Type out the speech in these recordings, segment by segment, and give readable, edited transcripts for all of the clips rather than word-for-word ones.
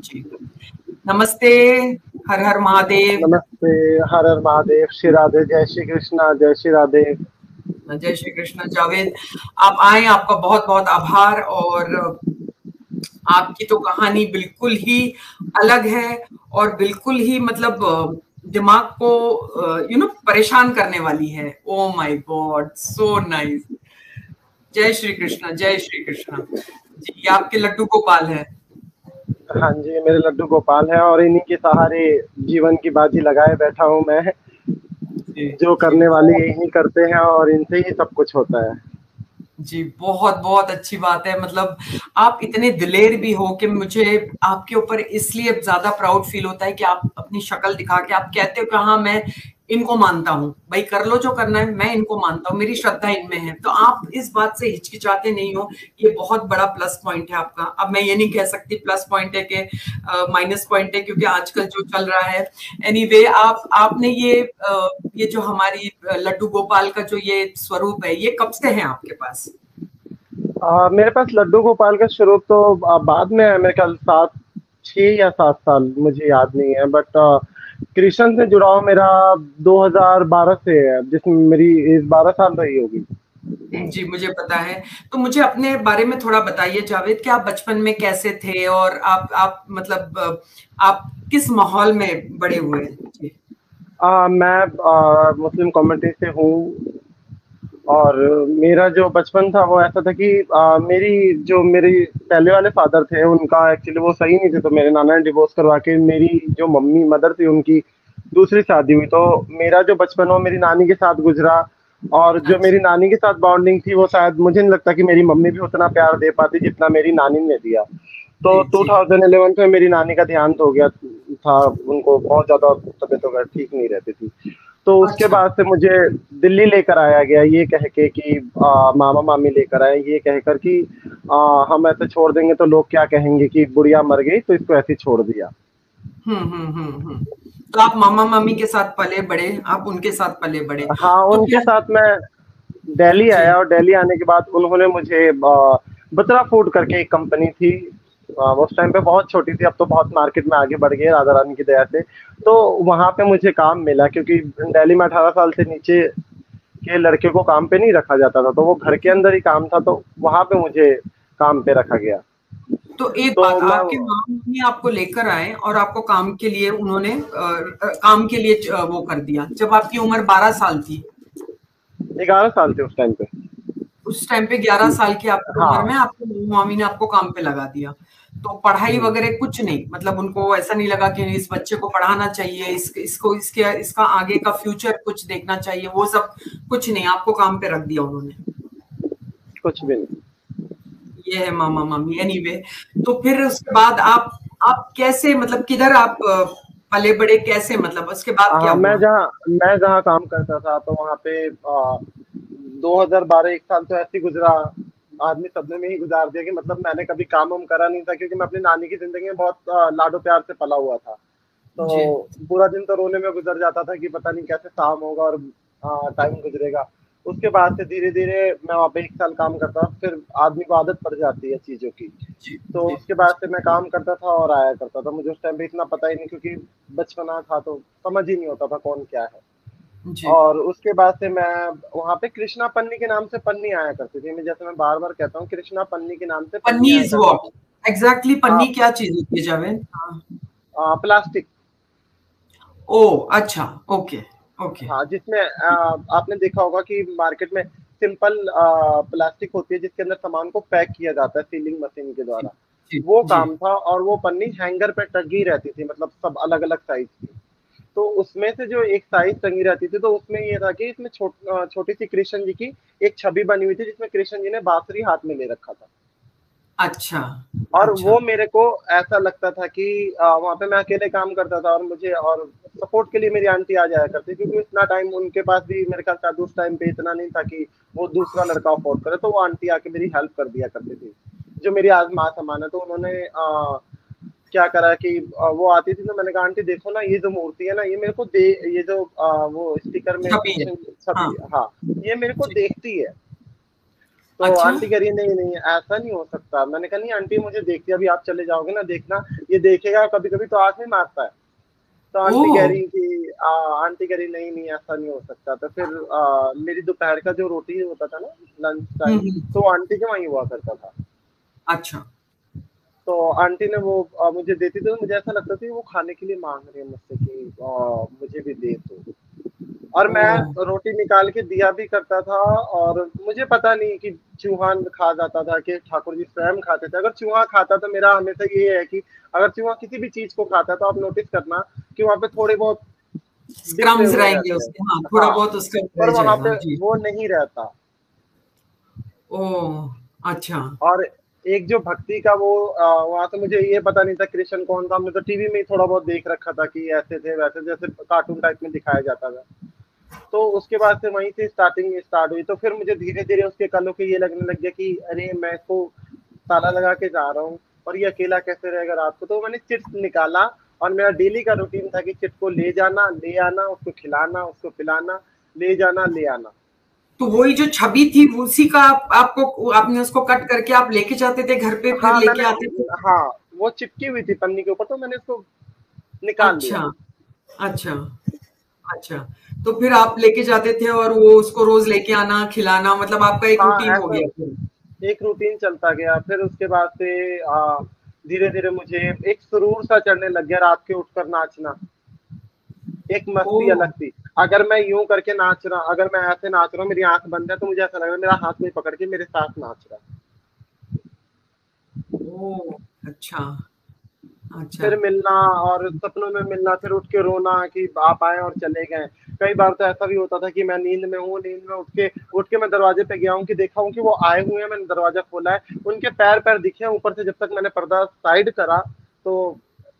जी। नमस्ते, हर हर महादेव। नमस्ते, हर हर महादेव, श्री राधे, जय श्री कृष्णा, जय श्री राधे। जय श्री कृष्ण। जावेद, आप आए, आपका बहुत बहुत आभार। और आपकी तो कहानी बिल्कुल ही अलग है और बिल्कुल ही मतलब दिमाग को परेशान करने वाली है। Oh my God, so nice. जय श्री कृष्ण, जय श्री कृष्ण। जी, ये आपके लड्डू गोपाल है। हाँ जी, मेरे लड्डू गोपाल है और इन्हीं के सहारे जीवन की बाजी लगाए बैठा हूँ मैं। जी जो जी, करने वाले यही करते हैं और इनसे ही सब कुछ होता है। जी, बहुत बहुत अच्छी बात है। मतलब आप इतने दिलेर भी हो कि मुझे आपके ऊपर इसलिए ज्यादा प्राउड फील होता है कि आप अपनी शक्ल दिखा के आप कहते हो कि हाँ, मैं इनको मानता हूँ, भाई कर लो जो करना है, मैं इनको मानता हूँ, मेरी श्रद्धा इनमें है। तो आप इस बात से हिचकिचाते नहीं हो, ये बहुत बड़ा प्लस पॉइंट है आपका। अब मैं ये नहीं कह सकती प्लस पॉइंट है कि माइनस पॉइंट है, क्योंकि आजकल जो चल रहा है। एनीवे, आपने ये जो हमारी लड्डू गोपाल का जो ये स्वरूप है, ये कब से है आपके पास? मेरे पास लड्डू गोपाल का शुरू तो बाद में है, मेरे ख्याल 6 या 7 साल, मुझे याद नहीं है। बट कृष्ण से जुड़ाव मेरा 2012 से है, जिसमें मेरी एज 12 साल रही होगी। जी, मुझे पता है। तो मुझे अपने बारे में थोड़ा बताइए जावेद, कि आप बचपन में कैसे थे और आप मतलब आप किस माहौल में बड़े हुए? जी। मैं मुस्लिम कम्युनिटी से हूँ और मेरा जो बचपन था वो ऐसा था कि मेरी पहले वाले फादर थे, उनका एक्चुअली वो सही नहीं थे, तो मेरे नाना ने डिवोर्स करवा के मेरी जो मम्मी मदर थी उनकी दूसरी शादी हुई। तो मेरा जो बचपन वो मेरी नानी के साथ गुजरा और जो अच्छा। मेरी नानी के साथ बॉन्डिंग थी वो शायद मुझे नहीं लगता कि मेरी मम्मी भी उतना प्यार दे पाती जितना मेरी नानी ने दिया। तो जी जी 2011 में मेरी नानी का देहांत हो गया था, उनको बहुत ज़्यादा तबीयत वगैरह ठीक नहीं रहती थी। तो उसके अच्छा। बाद से मुझे दिल्ली लेकर आया गया, ये कह के कि मामा मामी लेकर आए, ये कहकर कि हम ऐसे छोड़ देंगे तो लोग क्या कहेंगे कि बुढ़िया मर गई, तो इसको ऐसे ही छोड़ दिया। तो आप मामा मामी के साथ पले बड़े, आप उनके साथ पले बड़े। हाँ, तो उनके क्या? साथ मैं दिल्ली जी आया और दिल्ली आने के बाद उन्होंने मुझे बत्रा फूड करके एक कंपनी थी, उस टाइम पे बहुत छोटी थी, अब तो बहुत मार्केट में आगे बढ़ गई है राधा रानी की दया से। तो वहाँ पे मुझे काम मिला, क्योंकि दिल्ली में 18 साल से नीचे के लड़के को काम पे नहीं रखा जाता था, तो वो घर के अंदर ही काम था, तो वहाँ पे मुझे काम पे रखा गया। तो एक तो बात, मैं आपके मामा मम्मी आपको लेकर आए और आपको काम के लिए उन्होंने काम के लिए वो कर दिया जब आपकी उम्र 12 साल थी? 11 साल थे उस टाइम पे। उस टाइम पे 11 साल की आपकी उम्र हाँ। में आपके मामा मामी ने आपको काम पे लगा दिया। तो पढ़ाई वगैरह कुछ नहीं, मतलब उनको ऐसा नहीं लगा कि इस बच्चे को पढ़ाना चाहिए, इसका आगे का फ्यूचर कुछ देखना चाहिए, वो सब कुछ नहीं, आपको काम पे रख दिया उन्होंने? कुछ भी नहीं। ये है मामा मामी। एनीवे, तो फिर उसके बाद आप कैसे, मतलब किधर आप पले बड़े, कैसे, मतलब उसके बाद क्या हाँ, हुआ? मैं जहाँ काम करता था तो वहाँ पे 2012 एक साल तो ऐसे ही गुजरा, आदमी सदमे में ही गुजार दिया कि मतलब मैंने कभी काम वाम करा नहीं था, क्योंकि मैं अपनी नानी की जिंदगी में बहुत लाडो प्यार से पला हुआ था। तो जी पूरा दिन तो रोने में गुजर जाता था कि पता नहीं कैसे शाम होगा और टाइम गुजरेगा। उसके बाद से धीरे धीरे मैं वहाँ पे एक साल काम करता, फिर आदमी को आदत पड़ जाती है चीज़ों की। जी तो जी उसके बाद से मैं काम करता था और आया करता था, मुझे उस टाइम पे इतना पता ही नहीं, क्योंकि बचपना था तो समझ ही नहीं होता था कौन क्या है। जी। और उसके बाद से मैं वहाँ पे कृष्णा पन्नी के नाम से पन्नी आया करती थी, मैं जैसे मैं बार बार कहता हूँ, कृष्णा पन्नी के नाम से पन्नी पन्नी आया इज करती व्हाट? थी। एग्जैक्टली हाँ, पन्नी क्या चीज होती है जावेद? हाँ। प्लास्टिक। ओ, अच्छा। Okay okay. हाँ, जिसमें आपने देखा होगा कि मार्केट में सिंपल प्लास्टिक होती है जिसके अंदर सामान को पैक किया जाता है सीलिंग मशीन के जी द्वारा। जी वो जी। काम था और वो पन्नी हैंगर पे टंगी रहती थी, मतलब सब अलग अलग साइज की। तो उसमें से जो एक साइज टंगी रहती थी, तो उसमें ये था कि इसमें छोटी सी कृष्ण जी की एक छवि बनी हुई थी, जिसमें कृष्ण जी ने बांसुरी हाथ में ले रखा था। अच्छा और अच्छा। वो मेरे को ऐसा लगता था कि वहाँ पे मैं अकेले काम करता था और मुझे और सपोर्ट के लिए मेरी आंटी आ जाया करती, क्योंकि इतना टाइम उनके पास भी मेरे ख्याल शायद उस टाइम पे इतना नहीं था कि वो दूसरा लड़का अफोर्ड करे, तो वो आंटी आके मेरी हेल्प कर दिया करती थी, जो मेरी आज माँ समान है। तो उन्होंने क्या करा कि वो आती थी, तो मैंने कहा आंटी देखो ना, ये जो मूर्ति है ना, ये मेरे को दे, ये जो वो स्टिकर में छपी है। कृष्ण छवि, हाँ। हाँ, ये मेरे को जी देखती है। तो अच्छा। आंटी कह रही नहीं नहीं ऐसा नहीं हो सकता। मैंने कहा नहीं आंटी मुझे देखती, अभी आप चले जाओगे ना देखना, ये देखेगा कभी कभी तो आंख में मारता है। तो ओ। आंटी कह रही कि आंटी कह रही नहीं नहीं ऐसा नहीं हो सकता। तो फिर मेरी दोपहर का जो रोटी होता था ना, लंच टाइम, हम्म। तो वो आंटी के वहीं हुआ करता था। अच्छा। तो आंटी ने वो मुझे देती थी, तो मुझे ऐसा लगता था कि वो खाने के लिए मांग रही है मुझसे कि मुझे भी दे दो। और ओ। मैं रोटी निकाल के दिया भी करता था। और मुझे पता नहीं कि चूहा खा जाता था कि ठाकुर जी स्वयं खाते थे। अगर चूहा खाता तो मेरा हमेशा ये है कि अगर चूहा किसी भी चीज को खाता तो आप नोटिस करना कि वहाँ पे थोड़े बहुत बिखरे क्रम्स हुए रहेंगे रहते हैं। उसके, हाँ, थोड़ा हाँ, बहुत उसका पर रह वहां जाएगा पे जी। वो नहीं रहता। ओ। अच्छा। और एक जो भक्ति का वो वहां तो मुझे ये पता नहीं था कृष्ण कौन था। हमने तो टीवी में ही थोड़ा बहुत देख रखा था कि ऐसे थे वैसे, जैसे कार्टून टाइप में दिखाया जाता था। तो उसके बाद से वहीं से स्टार्टिंग स्टार्ट हुई। तो फिर मुझे धीरे धीरे उसके कलों के ये लगने लग गया कि अरे मैं इसको ताला लगा के जा रहा हूँ और ये अकेला कैसे रहेगा रात को। तो मैंने चिट्स निकाला और मेरा डेली का रूटीन था कि चिट को ले जाना, ले आना, उसको खिलाना, उसको पिलाना, ले जाना, ले आना। तो वही जो छवि थी उसी का आपको आपने उसको कट करके आप लेके जाते थे घर पे, फिर हाँ लेके मैंने, आते थे? हाँ वो चिपकी हुई थी पन्नी के ऊपर, तो मैंने उसको निकाल लिया। अच्छा। अच्छा। अच्छा। तो फिर आप लेके जाते थे और वो उसको रोज लेके आना, खिलाना, मतलब आपका एक हाँ रूटीन हो ऐसा गया फिर। एक रूटीन चलता गया। फिर उसके बाद से धीरे धीरे मुझे एक सुरूर सा चढ़ने लग गया रात के उठकर नाचना। एक ओ। मस्ती अलग थी। अगर मैं यूं करके नाच रहा, अगर मैं ऐसे नाच रहा हूँ मेरी आंख बंद है, तो मुझे ऐसा लग रहा है मेरा हाथ में पकड़ के मेरे साथ नाच रहा है। ओ। अच्छा। अच्छा। फिर मिलना और सपनों में मिलना, फिर उठ के रोना कि आप आए और चले गए। कई बार तो ऐसा भी होता था कि मैं नींद में हूँ, नींद में उठ के मैं दरवाजे पे गया हूँ कि देखा हूँ कि वो आए हुए हैं, मैंने दरवाजा खोला है, उनके पैर पैर दिखे हैं ऊपर से। जब तक मैंने पर्दा साइड करा तो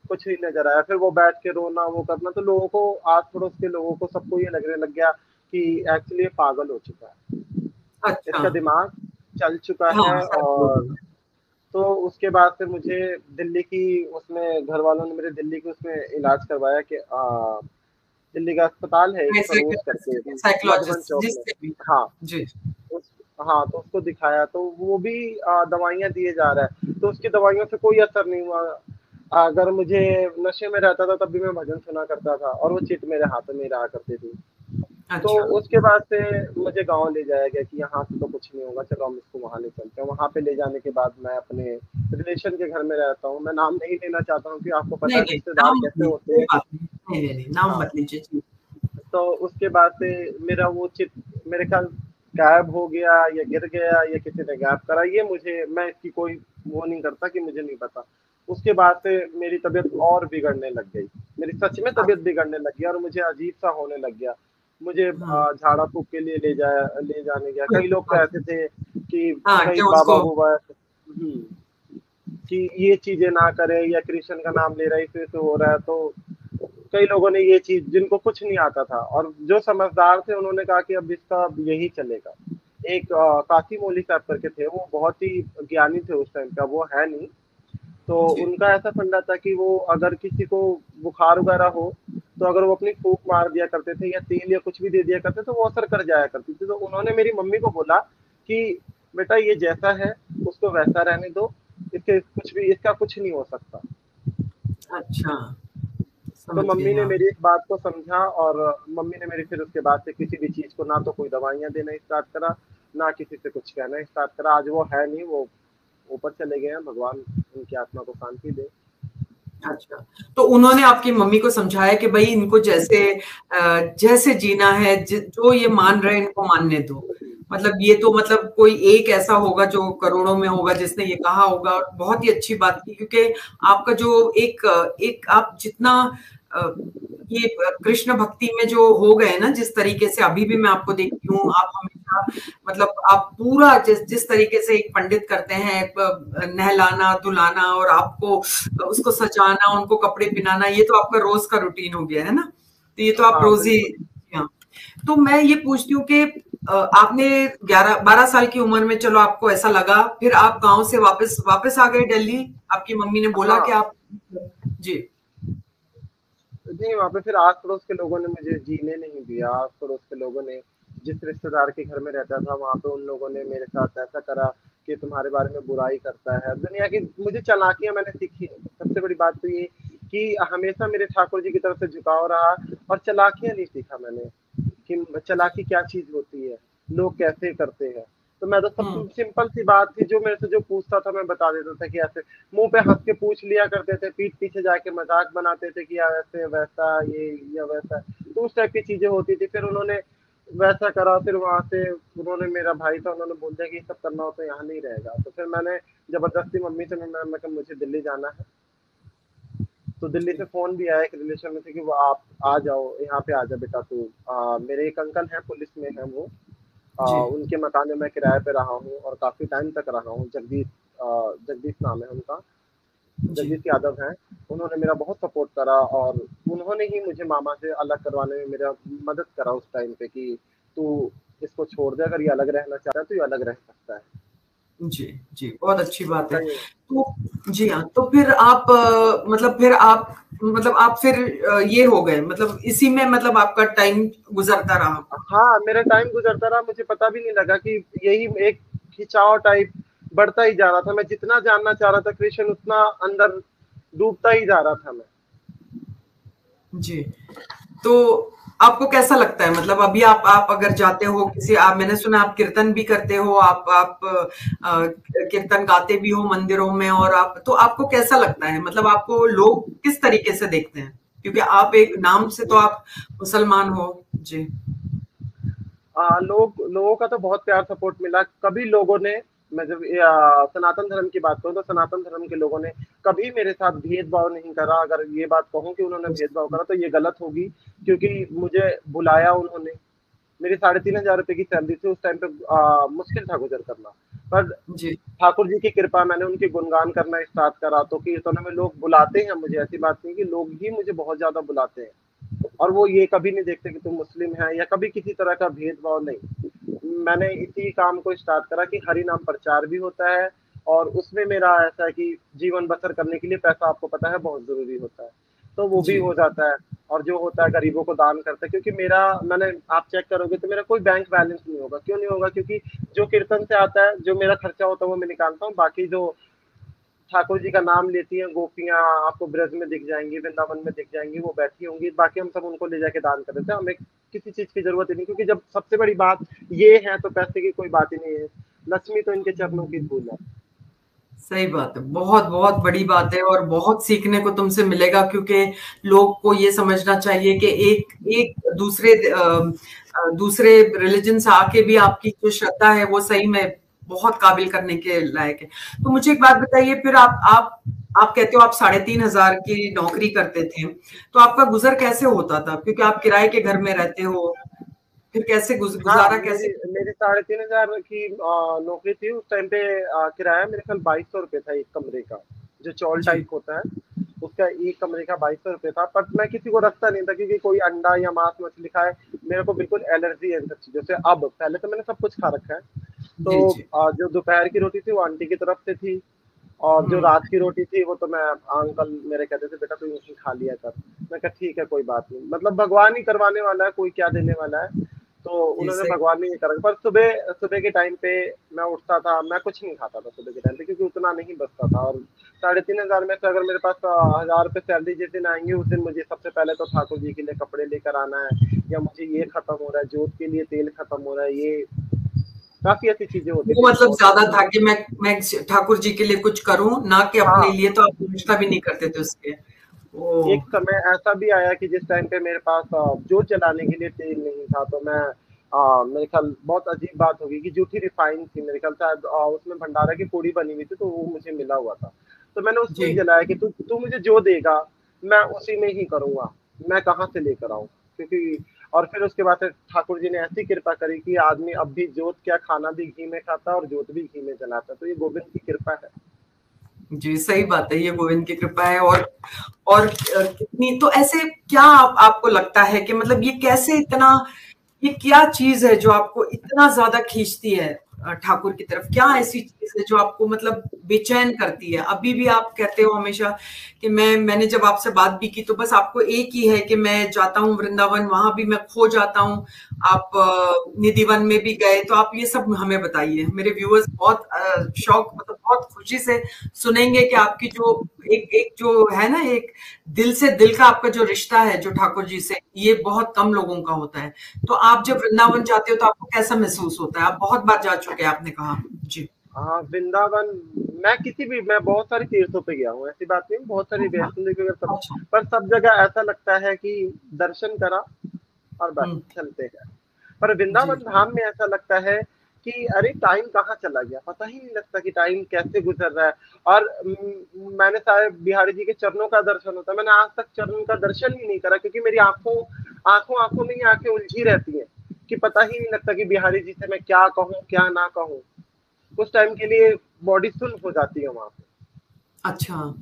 कुछ नहीं नजर आया। फिर वो बैठ के रोना, वो करना, तो लोगों को, आस पड़ोस के लोगों को, सबको ये लगने लग गया कि एक्चुअली ये पागल हो चुका है, अच्छा। इसका दिमाग चल चुका हाँ, है। सच बोल और रहे हैं। तो उसके बाद से मुझे दिल्ली की उसमें घर वालों ने मेरे दिल्ली के उसमें इलाज करवाया कि दिल्ली का अस्पताल है एक सरोज करके, मधुबन साइकोलॉजिस्ट चौक में। जिससे भी। हाँ जी। उस हाँ तो उसको दिखाया तो वो भी दवाइयाँ दिए जा रहा है, तो उसकी दवाइयों से कोई असर नहीं हुआ। अगर मुझे नशे में रहता था तब भी मैं भजन सुना करता था और वो चिट मेरे हाथों में ही रहा करती थी। तो अच्छा। उसके बाद से मुझे गाँव ले जाया गया कि यहाँ से तो कुछ नहीं होगा, चलो हम इसको वहाँ ले चलते हैं। वहाँ पे ले जाने के बाद मैं अपने रिलेशन के घर में रहता हूँ। मैं नाम नहीं लेना चाहता हूँ कि आपको पता नहीं, है नहीं, रिश्तेदार नाम मत कैसे लीजिए, होते कोई हैं। बात नहीं। नहीं, नहीं, नहीं, नाम हाँ, मत लीजिए जी। तो उसके बाद से मेरा वो चिट मेरे ख्याल गायब हो गया या गिर गया या किसी ने गायब करा, ये मुझे, मैं इसकी कोई वो नहीं करता कि मुझे नहीं पता। उसके बाद से मेरी तबीयत और बिगड़ने लग गई। मेरी सच में तबीयत अच्छा। बिगड़ने लग गई और मुझे अजीब सा होने लग गया। मुझे हाँ। झाड़ा फूक के लिए ले जाने गया। कई लोग तो ऐसे थे कि हाँ, कई क्या बाबा उसको। बुबा कि ये चीजें ना करे, या कृष्ण का नाम ले रहा है इसलिए से हो रहा है। तो कई लोगों ने ये चीज, जिनको कुछ नहीं आता था और जो समझदार थे, उन्होंने कहा कि अब इसका अब यही चलेगा। एक काशी मौली साहब करके थे, वो बहुत ही ज्ञानी थे उस टाइम का, वो है नहीं। तो जी। उनका ऐसा फंडा था कि वो अगर किसी को बुखार वगैरह हो, तो अगर वो अपनी फूंक मार दिया करते थे या तेल या कुछ भी दे दिया करते तो वो असर कर जाया करती थी। तो उन्होंने मेरी मम्मी को बोला कि बेटा ये जैसा है उसको वैसा रहने दो, इसका कुछ नहीं हो सकता। अच्छा। तो समझ गई मम्मी ने हाँ। मेरी इस बात को समझा और मम्मी ने मेरी फिर उसके बाद से किसी भी चीज को ना तो कोई दवाइयाँ देना स्टार्ट करा, ना किसी से कुछ कहना स्टार्ट करा। आज वो है नहीं, वो ऊपर चले गए हैं, भगवान उनकी आत्मा को शांति दे। अच्छा। तो उन्होंने आपकी मम्मी को समझाया कि भई इनको जैसे जीना है, जो ये मान रहे हैं इनको मानने दो। मतलब ये तो मतलब कोई एक ऐसा होगा जो करोड़ों में होगा जिसने ये कहा होगा, और बहुत ही अच्छी बात की, क्योंकि आपका जो एक एक आप जितना अ, ये कृष्ण भक्ति में जो हो गए ना, जिस तरीके से अभी भी मैं आपको देखती हूँ, आप हमेशा मतलब आप पूरा जिस जिस तरीके से एक पंडित करते हैं, नहलाना धुलाना और आपको उसको सजाना, उनको कपड़े पहनाना, ये तो आपका रोज का रूटीन हो गया है ना। तो ये तो आप हाँ रोज ही। बिल्कुल। हाँ। तो मैं ये पूछती हूँ कि आपने 11-12 साल की उम्र में, चलो आपको ऐसा लगा, फिर आप गांव से वापस वापस आ गए दिल्ली। आपकी मम्मी ने बोला कि हाँ आप। जी। नहीं, वहाँ पे फिर आस पड़ोस के लोगों ने मुझे जीने नहीं दिया। आस पड़ोस के लोगों ने जिस रिश्तेदार के घर में रहता था वहाँ पे उन लोगों ने मेरे साथ ऐसा करा कि तुम्हारे बारे में बुराई करता है। दुनिया की मुझे चालाकियाँ मैंने सीखी। सबसे बड़ी बात तो ये कि हमेशा मेरे ठाकुर जी की तरफ से झुकाव रहा और चालाकियाँ नहीं सीखा मैंने कि चालाकी क्या चीज़ होती है, लोग कैसे करते हैं। तो मैं तो सब सिंपल सी बात थी, जो मेरे से जो पूछता था मैं बता देता था कि ऐसे मुँह पे हँस के पूछ लिया करते थे, पीठ पीछे जाके मज़ाक बनाते थे कि यार ऐसे वैसा ये या वैसा। तो उस टाइप की चीज़ें होती थी। फिर उन्होंने वैसा करा, फिर वहाँ से उन्होंने मेरा भाई था, उन्होंने बोल दिया कि ये सब करना हो तो यहाँ नहीं रहेगा। तो फिर मैंने ज़बरदस्ती मम्मी से मैं कहा मुझे दिल्ली जाना है। तो दिल्ली से फ़ोन भी आया एक रिलेशन में से कि वो आप आ जाओ, यहाँ पे आ जा बेटा तू। मेरे एक अंकल हैं पुलिस में हैं वो। जी उनके मकान में मैं किराए पे रहा हूँ और काफ़ी टाइम तक रहा हूँ। जगदीश नाम है उनका, जी। जगदीश यादव हैं। उन्होंने मेरा बहुत सपोर्ट करा और उन्होंने ही मुझे मामा से अलग करवाने में मेरा मदद करा उस टाइम पे कि तू इसको छोड़ दे, अगर ये अलग रहना चाहता है तो ये अलग रह सकता है। जी, जी, बहुत अच्छी बात है। सही। तो जी हाँ, तो फिर आप मतलब आप फिर ये हो गए मतलब इसी में मतलब आपका टाइम गुज़रता रहा। हाँ, मेरा टाइम गुज़रता रहा, मुझे पता भी नहीं लगा कि यही एक खिंचाव टाइप बढ़ता ही जा रहा था। मैं जितना जानना चाह रहा था कृष्ण, उतना अंदर डूबता ही जा रहा था मैं। जी, तो आपको कैसा लगता है? मतलब अभी आप अगर जाते हो किसी आप मैंने सुना आप कीर्तन भी करते हो, आप कीर्तन गाते भी हो मंदिरों में और आप तो आपको कैसा लगता है? मतलब आपको लोग किस तरीके से देखते हैं? क्योंकि आप एक नाम से तो आप मुसलमान हो। जी। लोगों का तो बहुत प्यार सपोर्ट मिला। कभी लोगों ने, मैं जब सनातन धर्म की बात करूँ तो सनातन धर्म के लोगों ने कभी मेरे साथ भेदभाव नहीं करा। अगर ये बात कहूँ कि उन्होंने भेदभाव करा तो ये गलत होगी, क्योंकि मुझे बुलाया उन्होंने। मेरी 3,500 रुपए की सैलरी थी उस टाइम पे। मुश्किल था गुजर करना, पर जी, ठाकुर जी की कृपा, मैंने उनके गुणगान करना स्टार्ट करा तो कीर्तनों में लोग बुलाते हैं मुझे। ऐसी बात नहीं कि लोग ही मुझे बहुत ज्यादा बुलाते हैं, और वो ये कभी नहीं देखते कि तुम मुस्लिम है या कभी किसी तरह का भेदभाव नहीं। मैंने इसी काम को स्टार्ट करा कि हरि नाम प्रचार भी होता है, और उसमें मेरा ऐसा है कि जीवन बसर करने के लिए पैसा, आपको पता है, बहुत जरूरी होता है, तो वो भी जी, हो जाता है। और जो होता है गरीबों को दान करते हैं, क्योंकि मेरा, मैंने, आप चेक करोगे तो मेरा कोई बैंक बैलेंस नहीं होगा। क्यों नहीं होगा? क्योंकि जो कीर्तन से आता है, जो मेरा खर्चा होता है वो मैं निकालता हूँ। बाकी जो ठाकुर जी का नाम लेती हैं गोपियाँ, आपको ब्रज में दिख जाएंगी, वृंदावन में दिख जाएंगी, वो बैठी होंगी, बाकी हम सब उनको ले जाके दान कर देते हैं। हमें किसी चीज की जरूरत ही नहीं, क्योंकि जब सबसे बड़ी बात ये है तो पैसे की कोई बात ही नहीं है। लक्ष्मी तो इनके चरणों की धूल है। सही बात है। बहुत-बहुत बड़ी बात है और बहुत सीखने को तुमसे मिलेगा क्योंकि लोग को ये समझना चाहिए कि एक एक दूसरे रिलिजन से आके भी आपकी जो श्रद्धा है वो सही में बहुत काबिल करने के लायक है। तो मुझे एक बात बताइए फिर आप कहते हो आप 3,500 की नौकरी करते थे, तो आपका गुज़र कैसे होता था? क्योंकि आप किराए के घर में रहते हो, फिर कैसे हाँ, गुज़ारा कैसे मेरी मेरी 3,500 की नौकरी थी उस टाइम पे। किराया मेरे ख्याल 2,200 था एक कमरे का, जो चौल जी, टाइप होता है उसका। एक कमरे का 2,200 था, पर मैं किसी को रखता नहीं था, क्योंकि कोई अंडा या मांस मछली खाए, मेरे को बिल्कुल एलर्जी है इन सब चीजों से। अब पहले तो मैंने सब कुछ खा रखा है। जी, तो जी। जो दोपहर की रोटी थी वो आंटी की तरफ से थी, और जो हुँ, रात की रोटी थी वो तो मैं, अंकल मेरे कहते थे बेटा तू यहीं खा लिया कर। मैं कहा ठीक है कोई बात नहीं, मतलब भगवान ही करवाने वाला है, कोई क्या देने वाला है। तो जी, उन्होंने, सही भगवान ने ये करा। पर सुबह सुबह के टाइम पे मैं उठता था, मैं कुछ नहीं खाता था सुबह के टाइम पे, क्योंकि उतना नहीं बचता था। और 3,500 में से अगर मेरे पास 1,000 रुपये सैलरी जिस दिन आएंगे, उस दिन मुझे सबसे पहले तो ठाकुर जी के लिए कपड़े लेकर आना है, या मुझे ये खत्म हो रहा है, जोत के लिए तेल खत्म हो रहा है, ये काफी ऐसी चीजें होती वो थी मतलब तो ज़्यादा था कि मैं ठाकुर जी के लिए कुछ करूँ, ना कि अपने हाँ। लिए तो आप पूछता भी नहीं करते थे उसके। एक ओह! समय ऐसा भी आया कि जिस टाइम पे मेरे पास जोत जलाने के लिए तेल नहीं था, तो मैं, मेरे ख्याल बहुत अजीब बात होगी कि जूठी रिफाइन थी, मेरे ख्याल शायद उसमें भंडारा की पूड़ी बनी हुई थी, तो वो मुझे मिला हुआ था। तो मैंने उसमें ही जी, जलाया कि तू तू मुझे जो देगा मैं उसी में ही करूंगा, मैं कहाँ से लेकर आऊँ, क्योंकि। और फिर उसके बाद से ठाकुर जी ने ऐसी कृपा करी कि आदमी अब भी जोत क्या, खाना भी घी में खाता है और जोत भी घी में जलाता है। तो ये गोविंद की कृपा है। जी, सही बात है, ये गोविंद की कृपा है और कितनी तो ऐसे क्या आपको लगता है कि मतलब ये कैसे इतना ये क्या चीज़ है जो आपको इतना ज़्यादा खींचती है? ठाकुर की तरफ? क्या ऐसी चीज है जो आपको मतलब बेचैन करती है? अभी भी आप कहते हो हमेशा कि मैंने जब आपसे बात भी की तो बस आपको एक ही है कि मैं जाता हूँ वृंदावन, वहां भी मैं खो जाता हूँ। आप निधिवन में भी गए, तो आप ये सब हमें बताइए। मेरे व्यूअर्स बहुत शौक मतलब बहुत खुशी से सुनेंगे कि आपकी जो एक एक जो है ना, एक दिल से दिल का आपका जो रिश्ता है जो ठाकुर जी से, ये बहुत कम लोगों का होता है। तो आप जब वृंदावन जाते हो तो आपको कैसा महसूस होता है? आप बहुत बार जा चुके हैं आपने कहा। जी। हाँ, वृंदावन, मैं बहुत सारे तीर्थों पे गया हूँ, ऐसी बात नहीं, बहुत सारी अच्छा। वैष्णो देवी वगैरह सब, अच्छा। पर सब जगह ऐसा लगता है कि दर्शन करा और बस हम्म। चलते हैं। पर जी। वृंदावन धाम में ऐसा लगता है कि अरे टाइम कहाँ चला गया, पता ही नहीं लगता कि टाइम कैसे गुजर रहा है। और मैंने शायद बिहारी जी के चरणों का दर्शन होता है, मैंने आज तक चरण का दर्शन ही नहीं करा, क्योंकि मेरी आंखों आंखों आंखों में ही आंखें उलझी रहती हैं कि पता ही नहीं लगता कि बिहारी जी से मैं क्या कहूँ क्या ना कहूँ। कुछ टाइम के लिए बॉडी सुन्न हो जाती है वहां पे। अच्छा,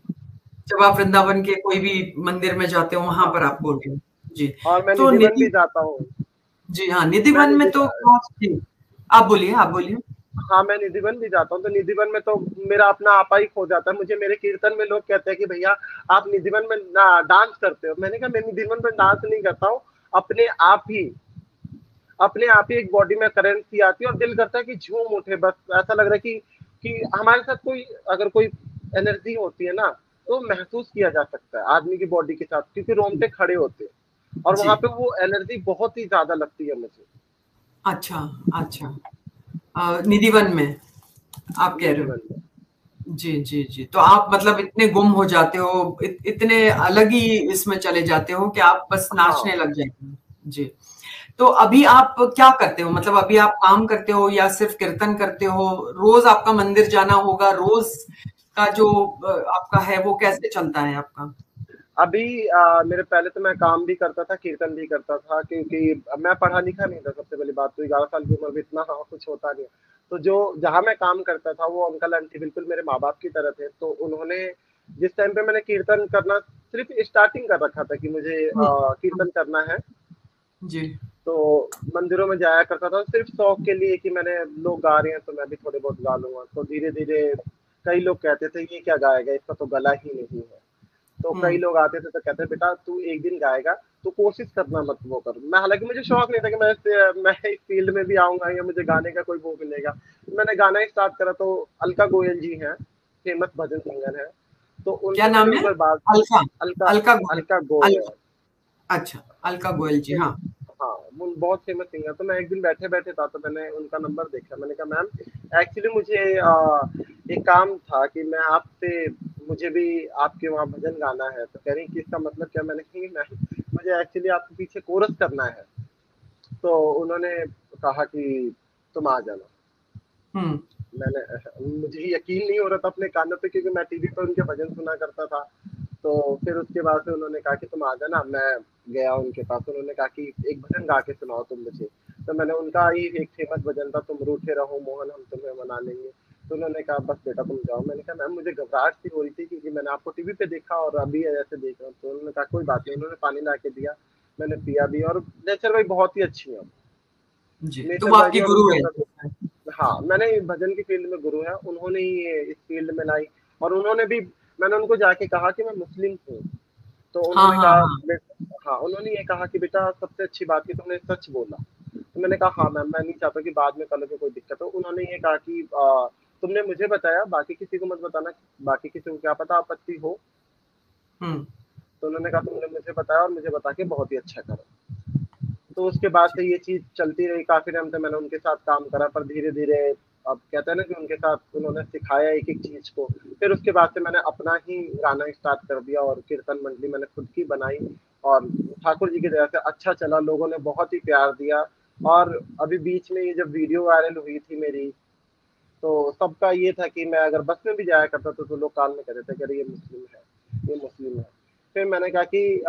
जब आप वृंदावन के कोई भी मंदिर में जाते हो वहां हाँ, पर आप बोल रहे हो। जी। और मैं तो निधिवन भी निधि जाता हूँ। जी हाँ, मैं निधिवन में निधि तो जी, आप बोलिए, आप बोलिए। हाँ, मैं निधिवन भी जाता हूँ, तो निधिवन में तो मेरा अपना आपा ही खो जाता है। मुझे मेरे कीर्तन में लोग कहते हैं कि भैया आप निधिवन में डांस करते हो। मैंने कहा मैं निधिवन में डांस नहीं करता हूँ, अपने आप ही अपने आप ही एक बॉडी में करंट सी आती है और दिल करता है कि झूम उठे। बस ऐसा लग रहा है कि हमारे साथ कोई अगर कोई एनर्जी होती है ना, तो महसूस किया जा सकता है आदमी की बॉडी के साथ, क्योंकि जी। रोंगटे खड़े होते हैं और जी। वहां पे वो एनर्जी बहुत ही ज्यादा लगती है मुझे। अच्छा। अच्छा। निधिवन में आप कह रहे हो? निधिवन में। जी, जी, जी। तो आप मतलब इतने गुम हो जाते हो, इतने अलग ही इसमें चले जाते हो कि आप बस नाचने हाँ, लग जाते हो। जी। तो अभी आप क्या करते हो? मतलब अभी आप काम करते हो या सिर्फ कीर्तन करते हो? रोज आपका मंदिर जाना होगा, रोज का जो आपका है वो कैसे चलता है आपका? अभी मेरे पहले तो मैं काम भी करता था, कीर्तन भी करता था, क्योंकि मैं पढ़ा लिखा नहीं था। सबसे पहली बात तो 11 साल की उम्र में इतना कुछ होता नहीं है। तो जो जहाँ मैं काम करता था वो अंकल आंटी बिल्कुल मेरे माँ बाप की तरह थे। तो उन्होंने जिस टाइम पे मैंने कीर्तन करना सिर्फ स्टार्टिंग कर रखा था कि मुझे हुँ, हुँ। कीर्तन करना है, जी। तो मंदिरों में जाया करता था सिर्फ शौक के लिए कि मैंने लोग गा रहे हैं तो मैं भी थोड़े बहुत गा लूंगा। तो धीरे धीरे कई लोग कहते थे ये क्या गाएगा, इसका तो गला ही नहीं है। तो कई हुँ। लोग आते थे तो कहते बेटा तू एक दिन गाएगा, तो कोशिश करना मत वो कर। मैं हालांकि मुझे शौक नहीं था कि मैं इस फील्ड में भी आऊंगा या मुझे गाने का कोई वो मिलेगा। मैंने गाना ही स्टार्ट करा तो अलका गोयल जी हैं, फेमस भजन सिंगर हैं, तो क्या उनसे मैंने नाम एक है? बार बात। अलका? अलका अलका गोयल? अलका गोयल। अलका। अच्छा, अलका गोयल जी, हाँ। हाँ, वो बहुत फेमस सिंगर। तो मैं एक दिन बैठे बैठे था तो मैंने उनका नंबर देखा। मैंने कहा मैम एक्चुअली मुझे एक काम था कि मैं आपसे, मुझे भी आपके वहाँ भजन गाना है। तो कह रही कि इसका मतलब क्या। मैंने कहा मैम मुझे एक्चुअली आपके पीछे कोरस करना है। तो उन्होंने कहा कि तुम आ जाना। हुँ। मैंने मुझे यकीन नहीं हो रहा था अपने कानों पे, क्योंकि मैं टीवी पर उनके भजन सुना करता था। तो फिर उसके बाद से उन्होंने कहा कि तुम आ जाना। मैं गया उनके पास, उन्होंने कहा कि एक भजन गा के सुनाओ तुम मुझे। तो मैंने उनका ही एक फेमस भजन था, तुम रूठे रहो मोहन हम तुम्हें मना लेंगे। तो उन्होंने कहा बस बेटा तुम जाओ। मैंने कहा मैम मुझे घबराहट सी हो रही थी, क्योंकि मैंने आपको टीवी पे देखा और अभी ऐसे देख रहा हूँ। तो उन्होंने कहा कोई बात नहीं। उन्होंने पानी ला के दिया, मैंने पिया भी। और नेचर भाई बहुत ही अच्छी है, जी, तो नेचर वो भाई आपकी भी। और गुरु उनके है। साथ हाँ, मैंने भजन की फील्ड में गुरु है, उन्होंने ही ये इस फील्ड में लाई। और उन्होंने भी, मैंने उनको जाके कहा कि मैं मुस्लिम हूँ। तो हाँ, उन्होंने हाँ, कहा हाँ। हाँ, उन्होंने ये कहा कि बेटा सबसे अच्छी बात कि तुमने सच बोला। तो मैंने कहा हाँ मैम, मैं नहीं चाहता कि बाद में कल को कोई दिक्कत हो। उन्होंने ये कहा कि तुमने मुझे बताया, बाकी किसी को मत बताना, बाकी किसी को क्या पता आपत्ति हो। हुँ। तो उन्होंने कहा तुमने मुझे बताया और मुझे बता के बहुत ही अच्छा करा। तो उसके बाद जी। से ये चीज़ चलती रही, काफ़ी टाइम तक मैंने उनके साथ काम करा। पर धीरे-धीरे अब कहते हैं ना कि उनके साथ उन्होंने सिखाया एक-एक चीज़ को। फिर उसके बाद से मैंने अपना ही गाना स्टार्ट कर दिया और कीर्तन मंडली मैंने खुद की बनाई। और ठाकुर जी की दया से अच्छा चला, लोगों ने बहुत ही प्यार दिया। और अभी बीच में ये जब वीडियो वायरल हुई थी मेरी, तो सबका ये था कि मैं अगर बस में भी जाया करता था तो लोग कान में कहते थे कि अरे ये मुस्लिम है, ये मुस्लिम है। फिर मैंने कहा कि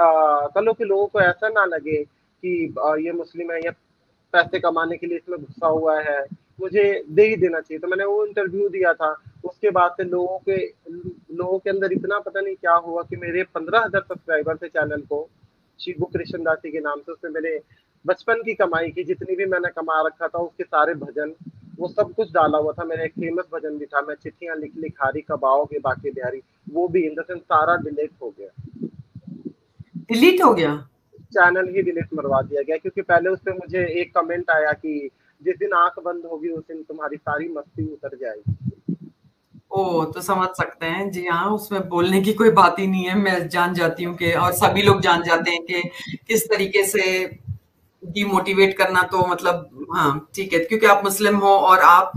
कल को लोगों को ऐसा ना लगे कि ये मुस्लिम है या पैसे कमाने के लिए इसमें घुसा हुआ है, मुझे दे ही देना चाहिए। तो मैंने वो इंटरव्यू दिया था। उसके बाद से लोगों के अंदर इतना पता नहीं क्या हुआ कि मेरे 15,000 सब्सक्राइबर थे चैनल को, शिबू कृष्ण दासी के नाम से। उसमें मेरे बचपन की कमाई की जितनी भी मैंने कमा रखा था उसके सारे भजन वो सब कुछ डाला हुआ था। मेरा एक फेमस भजन भी था, मैं चिट्ठियां लिख लिख हारी कब आओगे बाके बिहारी, वो भी इन द सेंस सारा डिलीट हो गया। डिलीट हो गया? चैनल ही डिलीट मरवा दिया गया, क्योंकि पहले उस पे मुझे एक कमेंट आया कि जिस दिन आंख बंद होगी उस दिन तुम्हारी सारी मस्ती उतर जाएगी। ओ, तो समझ सकते हैं जी। हाँ, उसमें बोलने की कोई बात ही नहीं है। मैं जान जाती हूँ कि, और सभी लोग जान जाते हैं कि किस तरीके से डिमोटिवेट करना, तो मतलब हाँ ठीक है, क्योंकि आप मुस्लिम हो और आप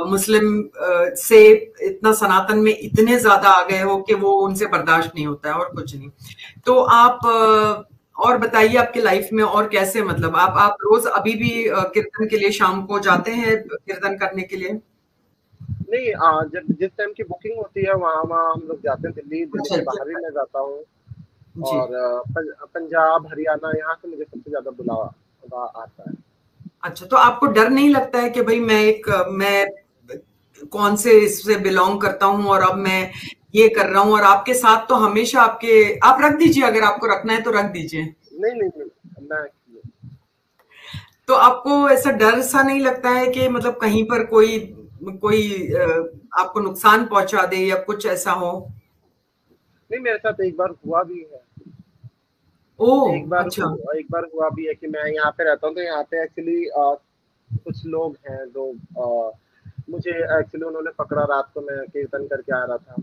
मुस्लिम से इतना सनातन में इतने ज्यादा आ गए हो कि वो उनसे बर्दाश्त नहीं होता है और कुछ नहीं। तो आप और बताइए आपके लाइफ में और कैसे, मतलब आप रोज अभी भी कीर्तन के लिए शाम को जाते हैं कीर्तन करने के लिए? नहीं, जब जिस टाइम की बुकिंग होती है वहाँ वहाँ हम लोग जाते हैं। दिल्ली, दिल्ली अच्छा से अच्छा बाहर भी मैं जाता हूँ। जी। और पंजाब, हरियाणा, यहाँ से मुझे सबसे ज्यादा बुलावा आता है। अच्छा, तो आपको डर नहीं लगता है कि भाई मैं कौन से इससे बिलोंग करता हूँ और अब मैं ये कर रहा हूँ, और आपके साथ तो हमेशा आपके, आप रख दीजिए, अगर आपको रखना है तो रख दीजिए। नहीं नहीं नहीं, मैं तो आपको ऐसा डर सा नहीं लगता है कि मतलब कहीं पर कोई कोई आपको नुकसान पहुंचा दे या कुछ ऐसा हो? नहीं, मेरे साथ एक बार हुआ भी है। ओह अच्छा। एक बार हुआ भी है कि मैं यहाँ पे रहता हूँ, तो यहाँ पे एक्चुअली कुछ लोग हैं जो मुझे एक्चुअली उन्होंने पकड़ा रात को, मैं कीर्तन करके आ रहा था।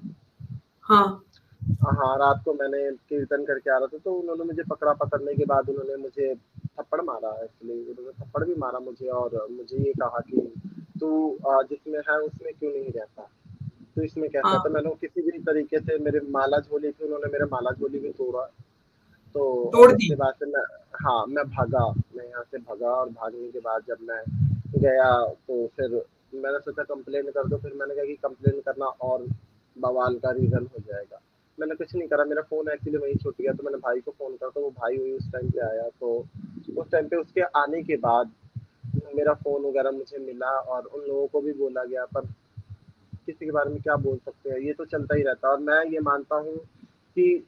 हाँ हाँ, रात को मैंने कीर्तन करके आ रहा था, तो उन्होंने मुझे पकड़ा। पकड़ने के बाद उन्होंने मुझे थप्पड़ मारा। एक्चुअली उन्होंने थप्पड़ भी मारा मुझे, और मुझे ये कहा कि तू जिसमें है उसमें क्यों नहीं रहता, तू इसमें कैसा है? तो हाँ, मैंने किसी भी तरीके से, मेरे माला झोली थी, उन्होंने मेरे माला झोली भी तोड़ा। तो तोड़ दी? उसके बाद से मैं, हाँ, मैं भागा। मैं यहाँ से भागा, और भागने के बाद जब मैं गया तो फिर मैंने सोचा कंप्लेन कर दो। फिर मैंने कहा कि कंप्लेन करना और बवाल का रीजन हो जाएगा। मैंने कुछ नहीं करा, मेरा फोन एक्चुअली वहीं छूट गया, तो मैंने भाई को फोन करा, तो वो भाई वही उस टाइम पे आया। तो उस टाइम पे उसके आने के बाद मेरा फोन वगैरह मुझे मिला, और उन लोगों को भी बोला गया। पर किसी के बारे में क्या बोल सकते हैं, ये तो चलता ही रहता है। और मैं ये मानता हूँ कि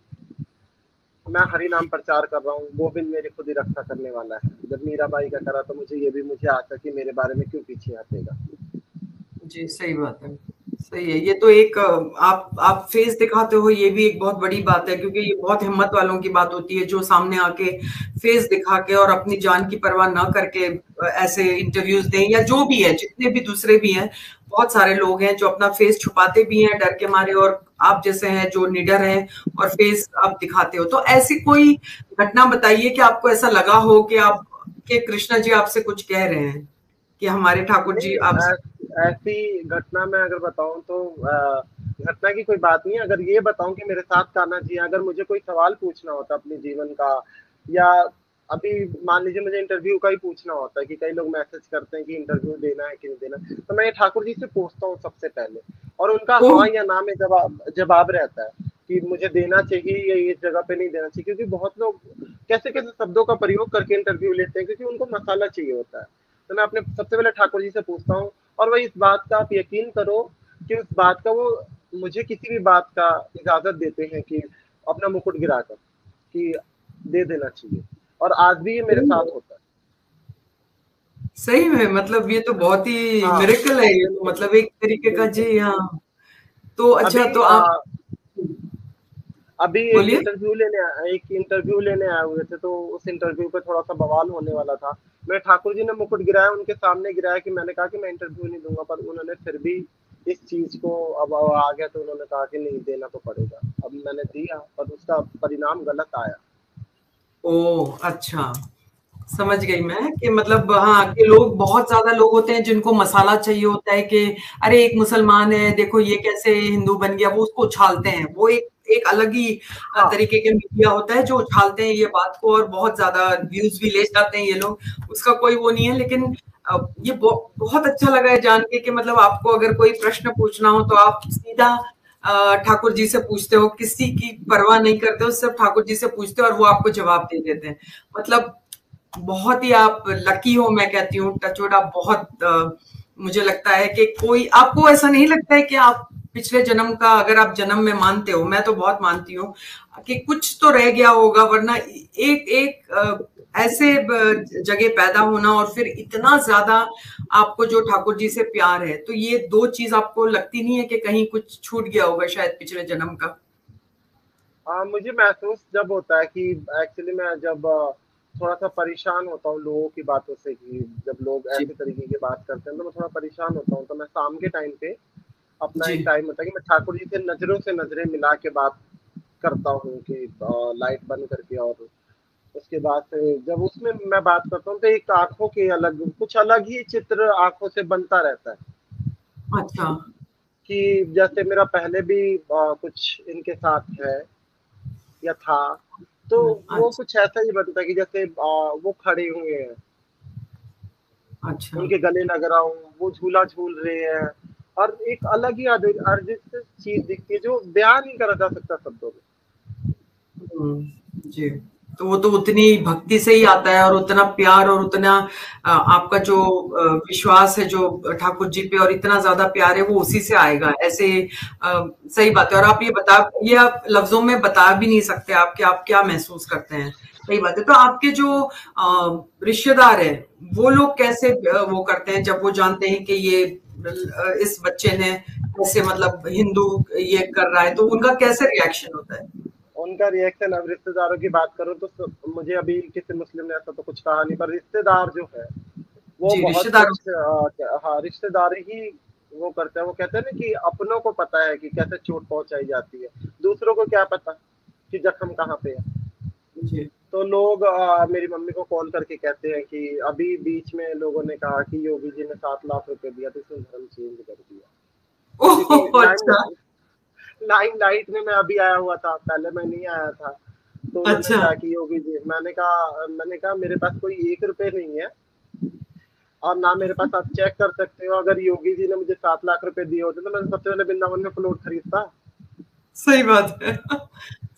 मैं हरि नाम प्रचार कर रहा हूँ, गोविंद मेरी खुद ही रक्षा करने वाला है। जब मीराबाई का करा, तो मुझे आशा कि मेरे बारे में क्यों पीछे हटेगा। जी, सही बात है। सही है। ये तो एक आप फेस दिखाते हो, ये भी एक बहुत बड़ी बात है, क्योंकि ये बहुत हिम्मत वालों की बात होती है जो सामने आके फेस दिखा के और अपनी जान की परवाह ना करके ऐसे इंटरव्यूज दें, या जो भी है, जितने भी दूसरे भी हैं। बहुत सारे लोग हैं जो अपना फेस छुपाते भी हैं डर के मारे, और आप जैसे हैं जो निडर हैं और फेस आप दिखाते हो। तो ऐसी कोई घटना बताइए कि आपको ऐसा लगा हो कि आप, कि कृष्णा जी आपसे कुछ कह रहे हैं, कि हमारे ठाकुर जी नहीं, आपसे। ऐसी घटना मैं अगर बताऊं तो घटना की कोई बात नहीं है। अगर ये बताऊं कि मेरे साथ कान्हा जी, अगर मुझे कोई सवाल पूछना होता अपने जीवन का, या अभी मान लीजिए मुझे इंटरव्यू का ही पूछना होता है, कि कई लोग मैसेज करते हैं कि इंटरव्यू देना है कि नहीं देना, तो मैं ये ठाकुर जी से पूछता हूँ सबसे पहले। और उनका ओह! हाँ या ना में जवाब जवाब रहता है कि मुझे देना चाहिए या इस जगह पे नहीं देना चाहिए। क्योंकि बहुत लोग कैसे कैसे शब्दों का प्रयोग करके इंटरव्यू लेते हैं, क्योंकि उनको मसाला चाहिए होता है। तो मैं अपने सबसे पहले ठाकुर जी से पूछता हूँ। और वही, इस बात का आप यकीन करो कि उस बात का वो मुझे किसी भी बात का इजाजत देते हैं कि अपना मुकुट गिराकर, कि दे देना चाहिए। और आज भी ये मेरे सही साथ में? होता है। सही में, मतलब ये तो बहुत ही हाँ, मिरेकल है ये तो, बिल्कुल मतलब एक तरीके का। बिल्कुल। जी हाँ। तो अभी अच्छा, तो आप अभी बोलिए। एक इंटरव्यू लेने आए हुए थे, तो उस इंटरव्यू पे थोड़ा सा बवाल होने वाला था। मैं ठाकुर जी ने मुकुट गिराया, उनके सामने गिराया, कि मैंने कहा कि मैं इंटरव्यू नहीं दूंगा, पर उन्होंने फिर भी इस चीज को, अब आ गया तो उन्होंने कहा कि नहीं, देना तो पड़ेगा। अब मैंने दिया, पर उसका परिणाम गलत आया। ओह अच्छा, समझ गई मैं कि मतलब हाँ, कि लोग, बहुत ज्यादा लोग होते हैं जिनको मसाला चाहिए होता है कि अरे एक मुसलमान है, देखो ये कैसे हिंदू बन गया, वो उसको उछालते हैं। वो एक एक अलग ही हाँ, तरीके के मीडिया होता है जो उछालते हैं ये बात को, और बहुत ज्यादा व्यूज भी ले जाते हैं ये लोग। उसका कोई वो नहीं है, लेकिन ये बहुत अच्छा लगा है जान के कि मतलब आपको अगर कोई प्रश्न पूछना हो तो आप सीधा ठाकुर जी से पूछते हो, किसी की परवाह नहीं करते हो, सिर्फ ठाकुर जी से पूछते हो और वो आपको जवाब दे देते हैं। मतलब बहुत ही आप लकी हो, मैं कहती हूँ, टचवुड। आप बहुत मुझे लगता है कि कोई, आपको ऐसा नहीं लगता है कि आप पिछले जन्म का, अगर आप जन्म में मानते हो, मैं तो बहुत मानती हूँ कि कुछ तो रह गया होगा, वरना एक एक ऐसे जगह पैदा होना और फिर इतना ज्यादा आपको जो ठाकुर जी से प्यार है, तो ये दो चीज आपको लगती नहीं है कि कहीं कुछ छूट गया होगा शायद पिछले जन्म का? मुझे महसूस जब होता है कि एक्चुअली मैं जब थोड़ा-सा परेशान होता हूँ लोगों की बातों से, कि जब लोग जी। ऐसे तरीके की बात करते हैं, तो मैं थोड़ा परेशान होता हूँ। तो मैं शाम के टाइम पे अपना जी। एक टाइम होता है कि मैं ठाकुर जी से नज़रें मिला के बात करता हूँ, कि लाइट बंद करके, और उसके बाद से जब उसमें मैं बात करता हूँ, तो एक आँखों के अलग कुछ अलग ही चित्र आँखों से बनता रहता है। अच्छा। कि जैसे मेरा पहले भी कुछ इनके साथ है या था, तो वो अच्छा। कुछ ऐसा ही बनता है कि जैसे वो खड़े हुए हैं, अच्छा। उनके गले लग रहा हूँ, वो झूला झूल रहे हैं, और एक अलग ही अर्जित चीज़ दिखती है जो बयान नहीं करा जा सकता शब्दों में। जी। तो वो तो उतनी भक्ति से ही आता है और उतना प्यार और उतना आपका जो विश्वास है जो ठाकुर जी पे और इतना ज्यादा प्यार है वो उसी से आएगा ऐसे। सही बात है। और आप ये आप लफ्जों में बता भी नहीं सकते आप कि आप क्या महसूस करते हैं। सही बात है। तो आपके जो रिश्तेदार हैं वो लोग कैसे वो करते हैं जब वो जानते हैं कि ये इस बच्चे ने कैसे मतलब हिंदू ये कर रहा है, तो उनका कैसे रिएक्शन होता है? उनका रिएक्शन, अब रिश्तेदारों की बात करूँ तो मुझे अभी किसी मुस्लिम ने ऐसा तो कुछ कहा नहीं, पर रिश्तेदार जो है वो जी, बहुत रिश्तेदारों। कुछ हाँ, रिश्तेदार ही वो करते हैं। वो कहते हैं ना कि अपनों को पता है कि कैसे चोट पहुंचाई जाती है, दूसरों को क्या पता कि जख्म कहाँ पे है। जी। तो लोग मेरी मम्मी को कॉल करके कहते हैं कि अभी बीच में लोगों ने कहा कि योगी जी ने 7 लाख रुपए दिया तो इसने धर्म चेंज कर दिया, क्योंकि ओह! अच्छा। लाइमलाइट में मैं अभी आया हुआ था, पहले मैं नहीं आया था। तो उन्होंने अच्छा। कहा कि योगी जी, मैंने कहा मेरे पास कोई 1 रुपए नहीं है, और ना मेरे पास आप चेक कर सकते हो। अगर योगी जी ने मुझे 7 लाख रुपए दिए होते तो मैं सबसे पहले वृंदावन में प्लॉट खरीदता। सही बात है।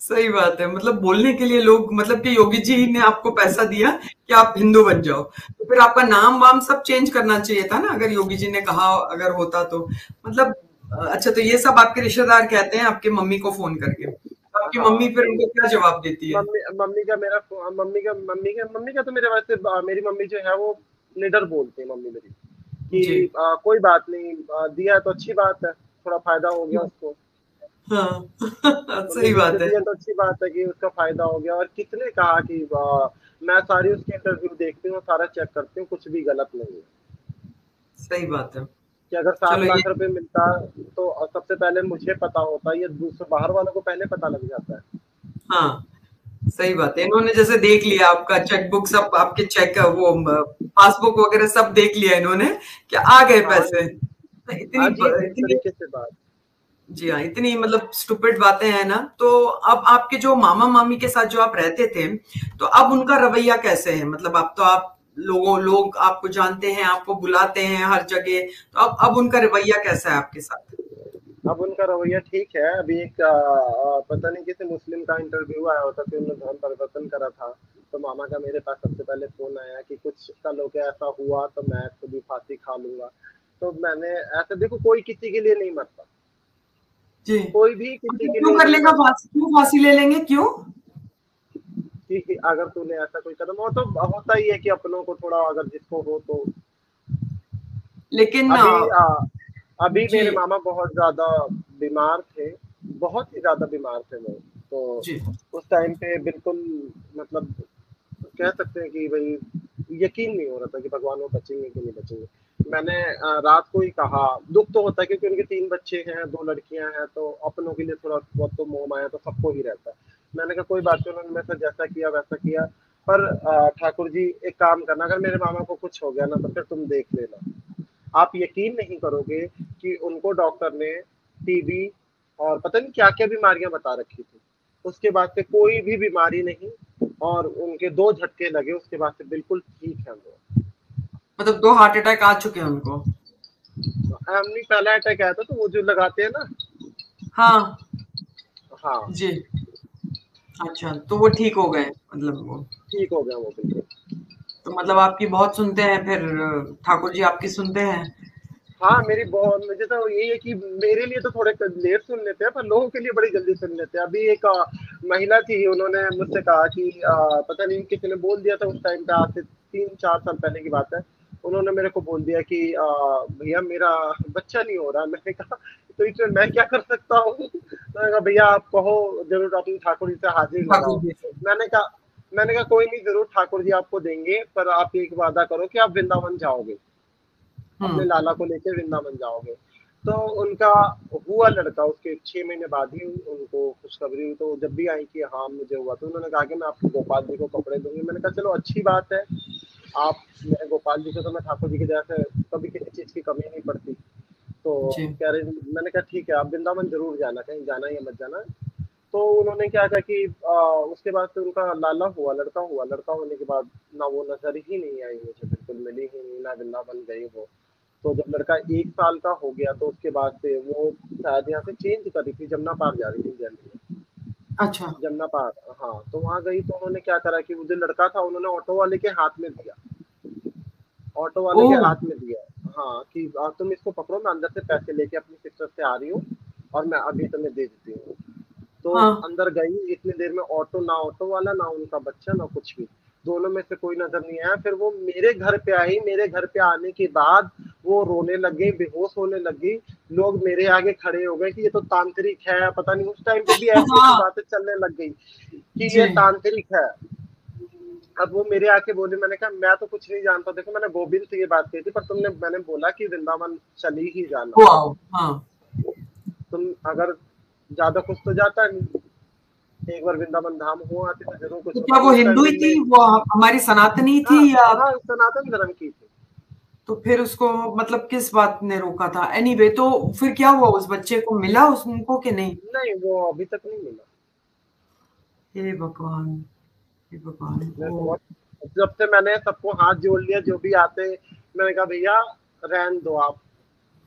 सही बात है। मतलब बोलने के लिए लोग मतलब कि योगी जी ने आपको पैसा दिया कि आप हिंदू बन जाओ, तो फिर आपका नाम-वाम सब चेंज करना चाहिए था ना अगर योगी जी ने कहा अगर होता तो। मतलब अच्छा, तो ये सब आपके रिश्तेदार कहते हैं आपकी मम्मी को फ़ोन करके। तो आपकी हाँ, मम्मी फिर कि उनको क्या जवाब देती है? मम्मी मम्मी का मेरा मम्मी का तो मेरे वैसे मेरी मम्मी जो है वो निडर बोलती है मम्मी मेरी, जी। कि कोई बात नहीं, दिया है तो अच्छी बात है, थोड़ा फायदा हो गया उसको। हाँ। मम्मी सही मुझे बात है। दिया तो अच्छी बात है कि उसका फायदा हो गया। और किसने कहा कि मैं सारी उसकी इंटरव्यू देखती हूँ, सारा चेक करती हूँ, कुछ भी गलत नहीं है। सही बात है। कि अगर सात चलो ये लाख रुपए मिलता तो सबसे पहले मुझे पता होता, ये दूसरे बाहर वालों को पहले पता लग जाता है। हाँ, सही बात है। इन्होंने जैसे देख लिया आपका चेकबुक सब आपके चेक वो पासबुक वगैरह सब देख लिया इन्होंने कि आ गए हाँ, पैसे। तो अजीब इतनी तरीके से बात। जी हाँ, इतनी मतलब स्टूपिड बातें हैं ना। तो अब आपके जो मामा मामी के साथ जो आप रहते थे, तो अब उनका रवैया कैसे है? मतलब आप लोग आपको जानते हैं, आपको बुलाते हैं हर जगह, तो अब उनका रवैया कैसा है आपके साथ? अब उनका रवैया ठीक है। अभी एक पता नहीं किसी मुस्लिम का इंटरव्यू आया होता, फिर उन्होंने धर्म परिवर्तन करा था। तो मामा का मेरे पास सबसे पहले फोन आया कि कुछ कल को ऐसा हुआ तो मैं खुद ही फांसी खा लूंगा। तो मैंने ऐसा, देखो कोई किसी के लिए नहीं मरता, जी। कोई भी किसी मतलब के क्यों लिए कर नहीं लेगा मरता। फांसी? क्यों फांसी ले लेंगे? क्यों? कि अगर तूने ऐसा कोई कदम हो, तो होता ही है कि अपनों को थोड़ा अगर जिसको हो तो। लेकिन अभी अभी जी। मेरे मामा बहुत ज़्यादा बीमार थे, बहुत ही ज़्यादा बीमार थे वो। तो जी। उस टाइम पे बिल्कुल, मतलब कह सकते हैं कि भई यकीन नहीं हो रहा था कि भगवान वो बचेंगे कि नहीं बचेंगे। मैंने रात को ही कहा, दुःख तो होता है क्योंकि उनके 3 बच्चे हैं, 2 लड़कियाँ हैं, तो अपनों के लिए थोड़ा बहुत तो मोह-माया तो सबको ही रहता है। मैंने कहा कोई बात नहीं, उन्होंने मेरे साथ जैसा किया वैसा किया। पर ठाकुर जी एक काम करना, अगर मेरे मामा को कुछ हो गया ना तो फिर तुम देख लेना। आप यकीन नहीं करोगे कि उनको डॉक्टर ने टीबी और पता नहीं क्या-क्या बीमारियाँ बता रखी थी। उसके बाद से कोई भी बीमारी नहीं, और उनके 2 झटके लगे, उसके बाद से बिल्कुल ठीक है वो। मतलब 2 हार्ट अटैक आ चुके हैं उनको? नहीं, पहला अटैक आया था तो वो जो लगाते हैं ना। हाँ। हाँ, जी। अच्छा, तो वो ठीक हो गए मतलब वो। ठीक हो गया वो बिल्कुल। तो मतलब आपकी बहुत सुनते हैं फिर, ठाकुर जी आपकी सुनते हैं? हाँ, मेरी बहुत, मुझे तो यही है कि मेरे लिए तो थोड़े लेट सुन लेते हैं, पर लोगों के लिए बड़ी जल्दी सुन लेते हैं। अभी एक महिला थी, उन्होंने मुझसे कहा कि पता नहीं किसी ने बोल दिया था उस टाइम पे, आज से 3-4 साल पहले की बात है। उन्होंने मेरे को बोल दिया कि भैया मेरा बच्चा नहीं हो रहा। मैंने कहा तो इसमें मैं क्या कर सकता हूँ? मैंने कहा भैया आप कहो, जरूर अपनी ठाकुर जी से हाजिर ठाकुर लगाओ। जी से। मैंने कहा मैंने कहा कोई नहीं, जरूर ठाकुर जी आपको देंगे, पर आप एक वादा करो कि आप वृंदावन जाओगे, अपने हम्म। लाला को लेके वृंदावन जाओगे। तो उनका हुआ लड़का, उसके 6 महीने बाद ही उनको खुशखबरी हुई। तो जब भी आई कि हाँ मुझे हुआ, तो उन्होंने कहा कि मैं आपको गोपाल जी को कपड़े दूंगी। मैंने कहा चलो अच्छी बात है, आप मेरे गोपाल जी को, तो मैं ठाकुर जी की जैसे कभी किसी चीज की कमी नहीं पड़ती। तो जी। कह रहे, मैंने कहा ठीक है, आप वृंदावन जरूर जाना, कहीं जाना या मत जाना। तो उन्होंने क्या कहा कि उसके बाद से उनका लाला हुआ, लड़का हुआ। लड़का होने के बाद ना वो नजर ही नहीं आई मुझे, बिल्कुल मिली ही नहीं, ना वृंदावन गई वो। तो जब लड़का 1 साल का हो गया, तो उसके बाद से वो शायद यहाँ से चेंज करी थी, जमुना पार जा रही थी दिल्ली, अच्छा। जमुना पार। हाँ, तो वहां गई, तो उन्होंने क्या करा कि वो जो लड़का था, उन्होंने ऑटो वाले के हाथ में दिया, ऑटो ओ। वाले के हाथ में दिया। हाँ, कि तुम इसको पकड़ो, मैं अंदर से पैसे लेके अपनी सिस्टर से आ रही हूँ, और मैं अभी तुम्हें दे देती हूँ। तो हाँ। अंदर गई, इतनी देर में ऑटो, ना ऑटो वाला, ना उनका बच्चा, ना कुछ भी, दोनों में से कोई नजर नहीं आया। फिर वो मेरे घर पे आई, मेरे घर पे आने के बाद वो रोने लग गई, बेहोश होने लग गई। लोग मेरे आगे खड़े हो गए कि ये तो तांत्रिक है, पता नहीं, उस टाइम पे भी ऐसी ऐसी हाँ। बातें चलने लग गई कि जी। ये तांत्रिक है। अब वो मेरे आके बोली, मैंने कहा मैं तो कुछ नहीं जानता, देखो मैंने गोविंद से ये बात कही थी, पर मैंने बोला कि वृंदावन चली ही जाना, वाओ। हाँ। तुम अगर ज्यादा कुछ तो जाता नहीं, एक बार वृंदावन धाम हो आते तो जरूर कुछ तो होता। क्या तो वो उस टाइम हिंदू ही पे थी, वो हमारी सनातनी थी हाँ, या? हाँ, सनातन धर्म की थी। तो फिर उसको मतलब किस बात ने रोका था? एनीवे, तो फिर क्या हुआ, उस बच्चे को मिला उनको कि नहीं? नहीं, वो अभी तक नहीं मिला। हे भगवान, हे भगवान। मैं ओ। बहुत, जब से मैंने सबको हाथ जोड़ लिया जो भी आते, मैंने कहा भैया रहन दो आप,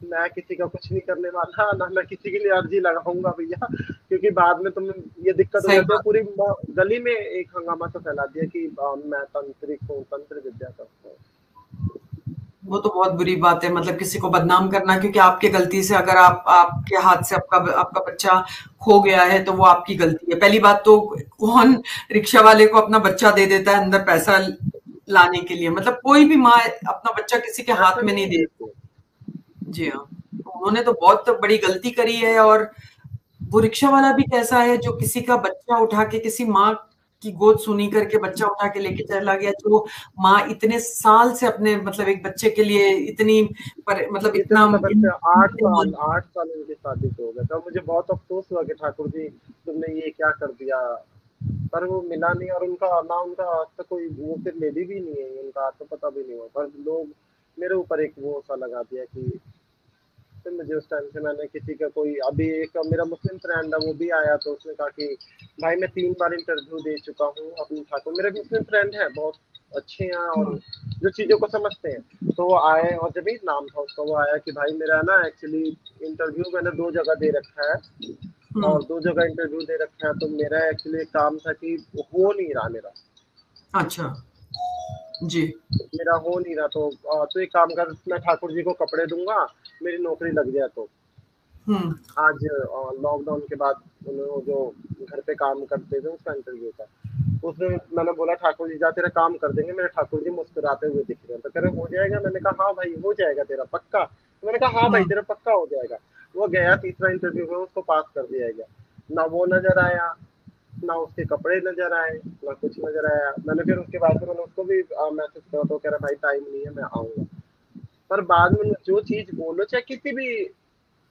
मैं किसी का कुछ नहीं करने वाला, ना मैं किसी के लिए अर्जी लगाऊंगा भैया, क्योंकि बाद में तुम ये दिक्कत हो सही जाती है। बात। पूरी गली में एक हंगामा सा फैला दिया कि मैं तांत्रिक हूँ, तंत्र विद्या करता हूँ। वो तो बहुत बुरी बात है, मतलब किसी को बदनाम करना, क्योंकि आपकी गलती से अगर आपके हाथ से आपका आपका बच्चा खो गया है तो वो आपकी गलती है। पहली बात तो कौन रिक्शा वाले को अपना बच्चा दे देता है अंदर पैसा लाने के लिए? मतलब कोई भी माँ अपना बच्चा किसी के ऐसा हाथ में नहीं नहीं दे। देते। जी हाँ। तो उन्होंने तो बहुत बड़ी गलती करी है। और वो रिक्शा वाला भी कैसा है जो किसी का बच्चा उठा के, किसी माँ की गोद सुनी करके बच्चा उठा के लेके चला गया, जो माँ इतने साल से अपने मतलब एक बच्चे के लिए इतनी मतलब इतना इतने लगन से 8 साल इनकी शादी को हो गया था। मुझे बहुत अफसोस हुआ कि ठाकुर जी तुमने ये क्या कर दिया, पर वो मिला नहीं। और उनका ना, उनका आज तक कोई वो फिर लेडी भी नहीं है, उनका आज तक पता भी नहीं हुआ। पर लोग मेरे ऊपर एक वो सा लगा दिया कि, फिर मुझे उस टाइम से, मैंने किसी का कोई, अभी एक मेरा मुस्लिम फ्रेंड है, वो भी आया, तो उसने कहा कि भाई मैं 3 बार इंटरव्यू दे चुका हूँ अपनी ठाकुर, मेरे मुस्लिम फ्रेंड है बहुत अच्छे हैं और जो चीजों को समझते हैं। तो वो आए, और जब ही नाम था उसका, वो आया कि भाई मेरा ना एक्चुअली इंटरव्यू मैंने 2 जगह दे रखा है, हम्म। और 2 जगह इंटरव्यू दे रखा है, तो मेरा एक्चुअली एक काम था कि हो नहीं रहा मेरा, अच्छा। जी। मेरा हो नहीं रहा। तो एक काम कर, मैं ठाकुर जी को कपड़े दूंगा, मेरी नौकरी लग जाए तो। हम्म। आज लॉकडाउन के बाद उन्होंने जो घर पे काम करते थे उसका इंटरव्यू था, उसमें मैंने बोला ठाकुर जी जा तेरा काम कर देंगे। मेरे ठाकुर जी मुस्कुराते हुए दिख रहे हैं, तो कह रहे हो जाएगा। मैंने कहा हाँ भाई हो जाएगा तेरा पक्का। तो मैंने कहा हाँ भाई हम्म। तेरा पक्का हो जाएगा। वो गया, तीसरा इंटरव्यू में उसको पास कर दिया गया। ना वो नजर आया, ना उसके कपड़े नजर आए, ना कुछ नजर आया। मैंने फिर उसके बाद मैंने उसको भी मैसेज करा, तो कह रहा भाई टाइम नहीं है, मैं आऊंगा। पर बाद में जो चीज बोलो, चाहे किसी भी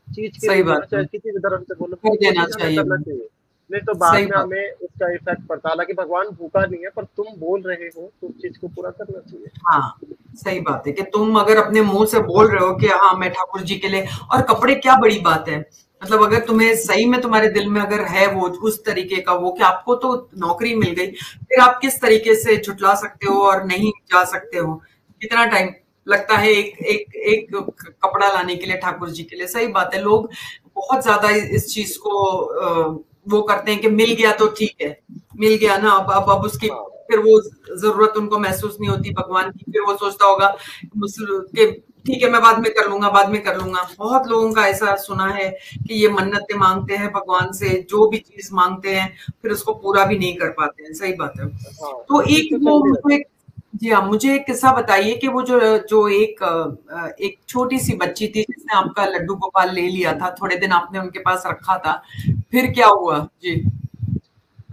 चीज के लिए सही बोलो, बात है, चाहे किसी भी धर्म से बोलो, कर वो देना चीज हमें चाहिए। करना चाहिए। नहीं तो बाद सही में बात। हमें उसका इफेक्ट पड़ता है। हालांकि भगवान भूखा नहीं है, पर तुम बोल रहे हो तो उस चीज को पूरा करना चाहिए। हाँ, सही बात है कि तुम अगर अपने मुंह से बोल रहे हो कि हाँ मैं ठाकुर जी के लिए, और कपड़े क्या बड़ी बात है। मतलब अगर तुम्हें सही में तुम्हारे दिल में अगर है वो उस तरीके का, वो कि आपको तो नौकरी मिल गई, फिर आप किस तरीके से झुटला सकते हो और नहीं जा सकते हो? कितना टाइम लगता है एक एक एक कपड़ा लाने के लिए ठाकुर जी के लिए? सही बात है। लोग बहुत ज्यादा इस चीज को वो करते हैं कि मिल गया तो ठीक है, मिल गया ना, अब उसकी हाँ, फिर वो जरूरत उनको महसूस नहीं होती भगवान की। फिर वो सोचता होगा मुस्लिम के ठीक है, मैं बाद में कर लूंगा, बाद में कर लूंगा। बहुत लोगों का ऐसा सुना है कि ये मन्नतें मांगते हैं भगवान से, जो भी चीज मांगते हैं फिर उसको पूरा भी नहीं कर पाते हैं। सही बात है। हाँ, तो ये चीज एक तो वो चलती मुझे रहती जी हाँ, मुझे एक किस्सा बताइए कि वो जो जो एक छोटी सी बच्ची थी जिसने आपका लड्डू गोपाल ले लिया था, थोड़े दिन आपने उनके पास रखा था, फिर क्या हुआ जी? है।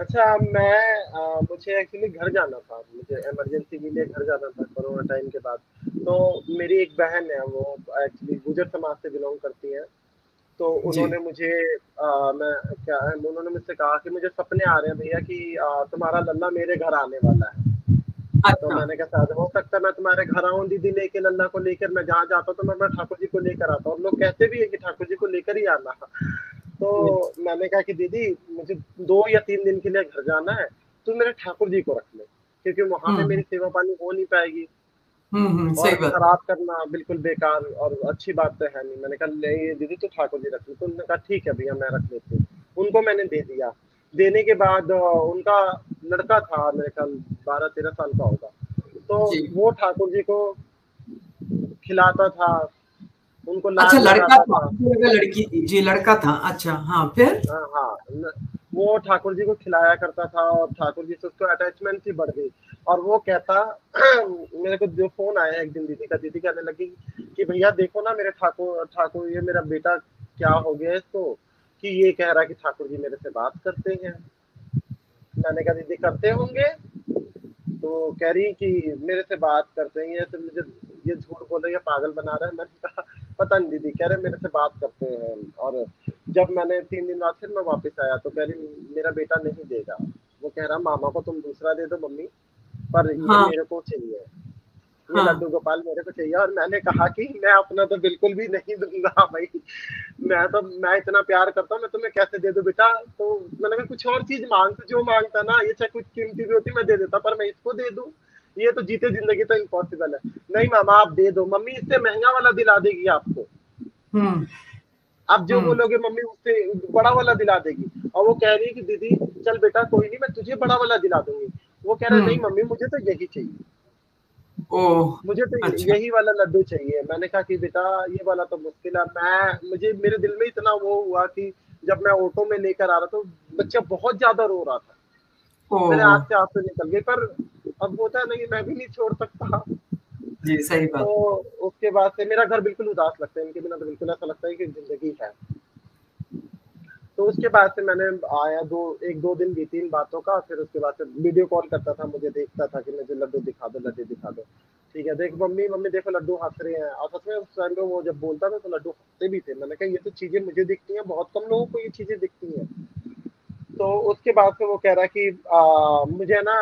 अच्छा, मुझे एक्चुअली घर जाना था, मुझे इमरजेंसी के लिए घर जाना था कोरोना टाइम के बाद। तो मेरी एक बहन है, वो एक्चुअली गुजर समाज से बिलोंग करती है। तो जी। उन्होंने मुझे मैं क्या उन्होंने मुझसे कहा कि मुझे सपने आ रहे हैं भैया कि तुम्हारा लल्ला मेरे घर आने वाला है। तो अच्छा। मैंने कहा शायद हो सकता है मैं तुम्हारे घर आऊं दीदी, लेके लल्ला को लेकर मैं जहाँ जाता हूँ तो मैं ठाकुर जी को लेकर आता हूँ, और लोग कहते भी है कि ठाकुर जी को लेकर ही आना। तो जी। मैंने कहा कि दीदी मुझे 2 या 3 दिन के लिए घर जाना है, तू मेरे ठाकुर जी को रख ले, क्योंकि वहां पे मेरी हम्म। सेवा पानी हो नहीं पाएगी, सही और बात। खराब करना बिल्कुल बेकार और अच्छी बात तो है नहीं। मैंने कहा नहीं दीदी तो ठाकुर जी रख लो। तो उन्होंने कहा ठीक है भैया मैं रख लेती हूँ। उनको मैंने दे दिया। देने के बाद उनका लड़का था मेरे ख्याल 12-13 साल का होगा। तो जी। वो ठाकुर जी को खिलाता था, उनको अच्छा, लाड लड़का लगाता था, था। मुझे लगा लड़की थी। जी, लड़का था। अच्छा, हाँ, फिर? हाँ, वो ठाकुर जी को खिलाया करता था, और ठाकुर जी से उसको अटैचमेंट ही बढ़ गई। और वो कहता मेरे को जो फोन आया एक दिन दीदी का, दीदी कहने लगी कि भैया देखो ना मेरे ठाकुर ठाकुर ये मेरा बेटा क्या हो गया है इसको, कि ये कह रहा है कि ठाकुर जी मेरे से बात करते हैं। मैंने कहा दीदी करते होंगे। तो कह रही कि मेरे से बात करते हैं, ये तो मुझे ये झूठ बोल रही है, पागल बना रहा है। मैंने कहा पता नहीं दीदी, कह रहे मेरे से बात करते हैं। और जब मैंने 3 दिन बाद फिर मैं वापस आया तो कह रही मेरा बेटा नहीं देगा। वो कह रहा मामा को तुम दूसरा दे दो मम्मी, पर ये हाँ। मेरे को चाहिए, ये हाँ। लड्डू गोपाल मेरे को चाहिए। और मैंने कहा कि मैं अपना तो बिल्कुल भी नहीं दूंगा भाई, मैं इतना प्यार करता हूँ, मैं तुम्हें कैसे दे दूं बेटा। तो मैंने कहा कुछ और चीज मांग, तो जो मांगता ना, ये चाहे कुछ कीमती भी होती मैं दे देता, पर मैं इसको दे दूं, ये तो जीते जिंदगी तो इम्पॉसिबल है। नहीं मामा आप दे दो, मम्मी इससे महंगा वाला दिला देगी आपको, हम्म। आप जो हम्म। बोलोगे मम्मी उससे बड़ा वाला दिला देगी। और वो कह रही है कि दीदी चल बेटा कोई नहीं, मैं तुझे बड़ा वाला दिला दूंगी। वो कह रहा है नहीं हम्म। मम्मी मुझे तो यही चाहिए, ओह। मुझे तो अच्छा। यही वाला लड्डू चाहिए। मैंने कहा कि बेटा ये वाला तो मुश्किल है। मुझे मेरे दिल में इतना वो हुआ कि जब मैं ऑटो में लेकर आ रहा था, बच्चा बहुत ज्यादा रो रहा था, मेरे ओह। आँख से आंसू निकल गए। पर अब होता है नहीं, मैं भी नहीं छोड़ सकता। जी, सही तो बात। उसके बाद से मेरा घर बिल्कुल उदास लगता है, इनके बिना तो बिल्कुल ऐसा लगता है कि जिंदगी है। तो उसके बाद से मैंने आया, 1-2 दिन बीती इन बातों का। फिर उसके बाद से वीडियो कॉल करता था, मुझे देखता था कि मुझे लड्डू दिखा दो, लड्डू दिखा दो। ठीक है देख मम्मी, मम्मी देखो लड्डू हंस रहे हैं। और सच में उस टाइम पे वो जब बोलता था तो लड्डू हंसते भी थे। मैंने कहा ये तो चीजें मुझे दिखती हैं, बहुत कम लोगों को ये चीजें दिखती हैं। तो उसके बाद से वो कह रहा है कि मुझे ना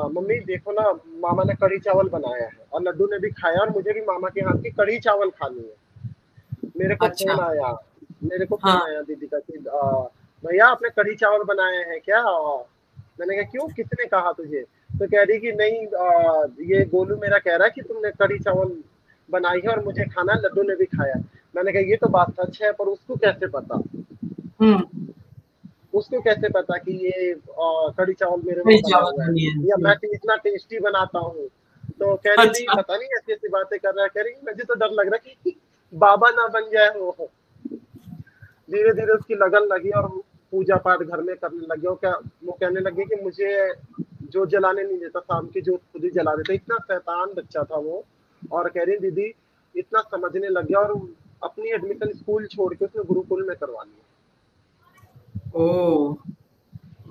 मम्मी देखो ना, मामा ने कढ़ी चावल बनाया है, और लड्डू ने भी खाया, और मुझे भी मामा के हाथ की कढ़ी चावल खानी है। मेरे को अच्छा। फ़ोन आया मेरे को हाँ। फ़ोन आया दीदी का कि भैया आपने कढ़ी चावल बनाए हैं क्या? मैंने कहा क्यों, किसने कहा तुझे? तो कह रही कि नहीं ये गोलू मेरा कह रहा है कि तुमने कढ़ी चावल बनाई है और मुझे खाना है, लड्डू ने भी खाया। मैंने कहा ये तो बात सच है, पर उसको कैसे पता? हम्म। उसको कैसे पता कि ये कढ़ी चावल मेरे कढ़ी वहाँ बना चावल हुआ है, बनी है या जी। मैं इतना टेस्टी बनाता हूँ? तो कह रही नहीं अच्छा। पता नहीं ऐसी ऐसी बातें कर रहा है। कह रही मुझे तो डर लग रहा है कि बाबा ना बन जाए वो। धीरे धीरे उसकी लगन लगी और पूजा पाठ घर में करने लगे। वो कहने लगे कि मुझे जो जलाने नहीं देता, शाम की जोत खुद ही जला देता। इतना शैतान बच्चा था वो। और कह रही दीदी इतना समझने लग गया, और अपनी एडमिशन स्कूल छोड़ के उसने गुरुकुल में करवा लिया। ओह।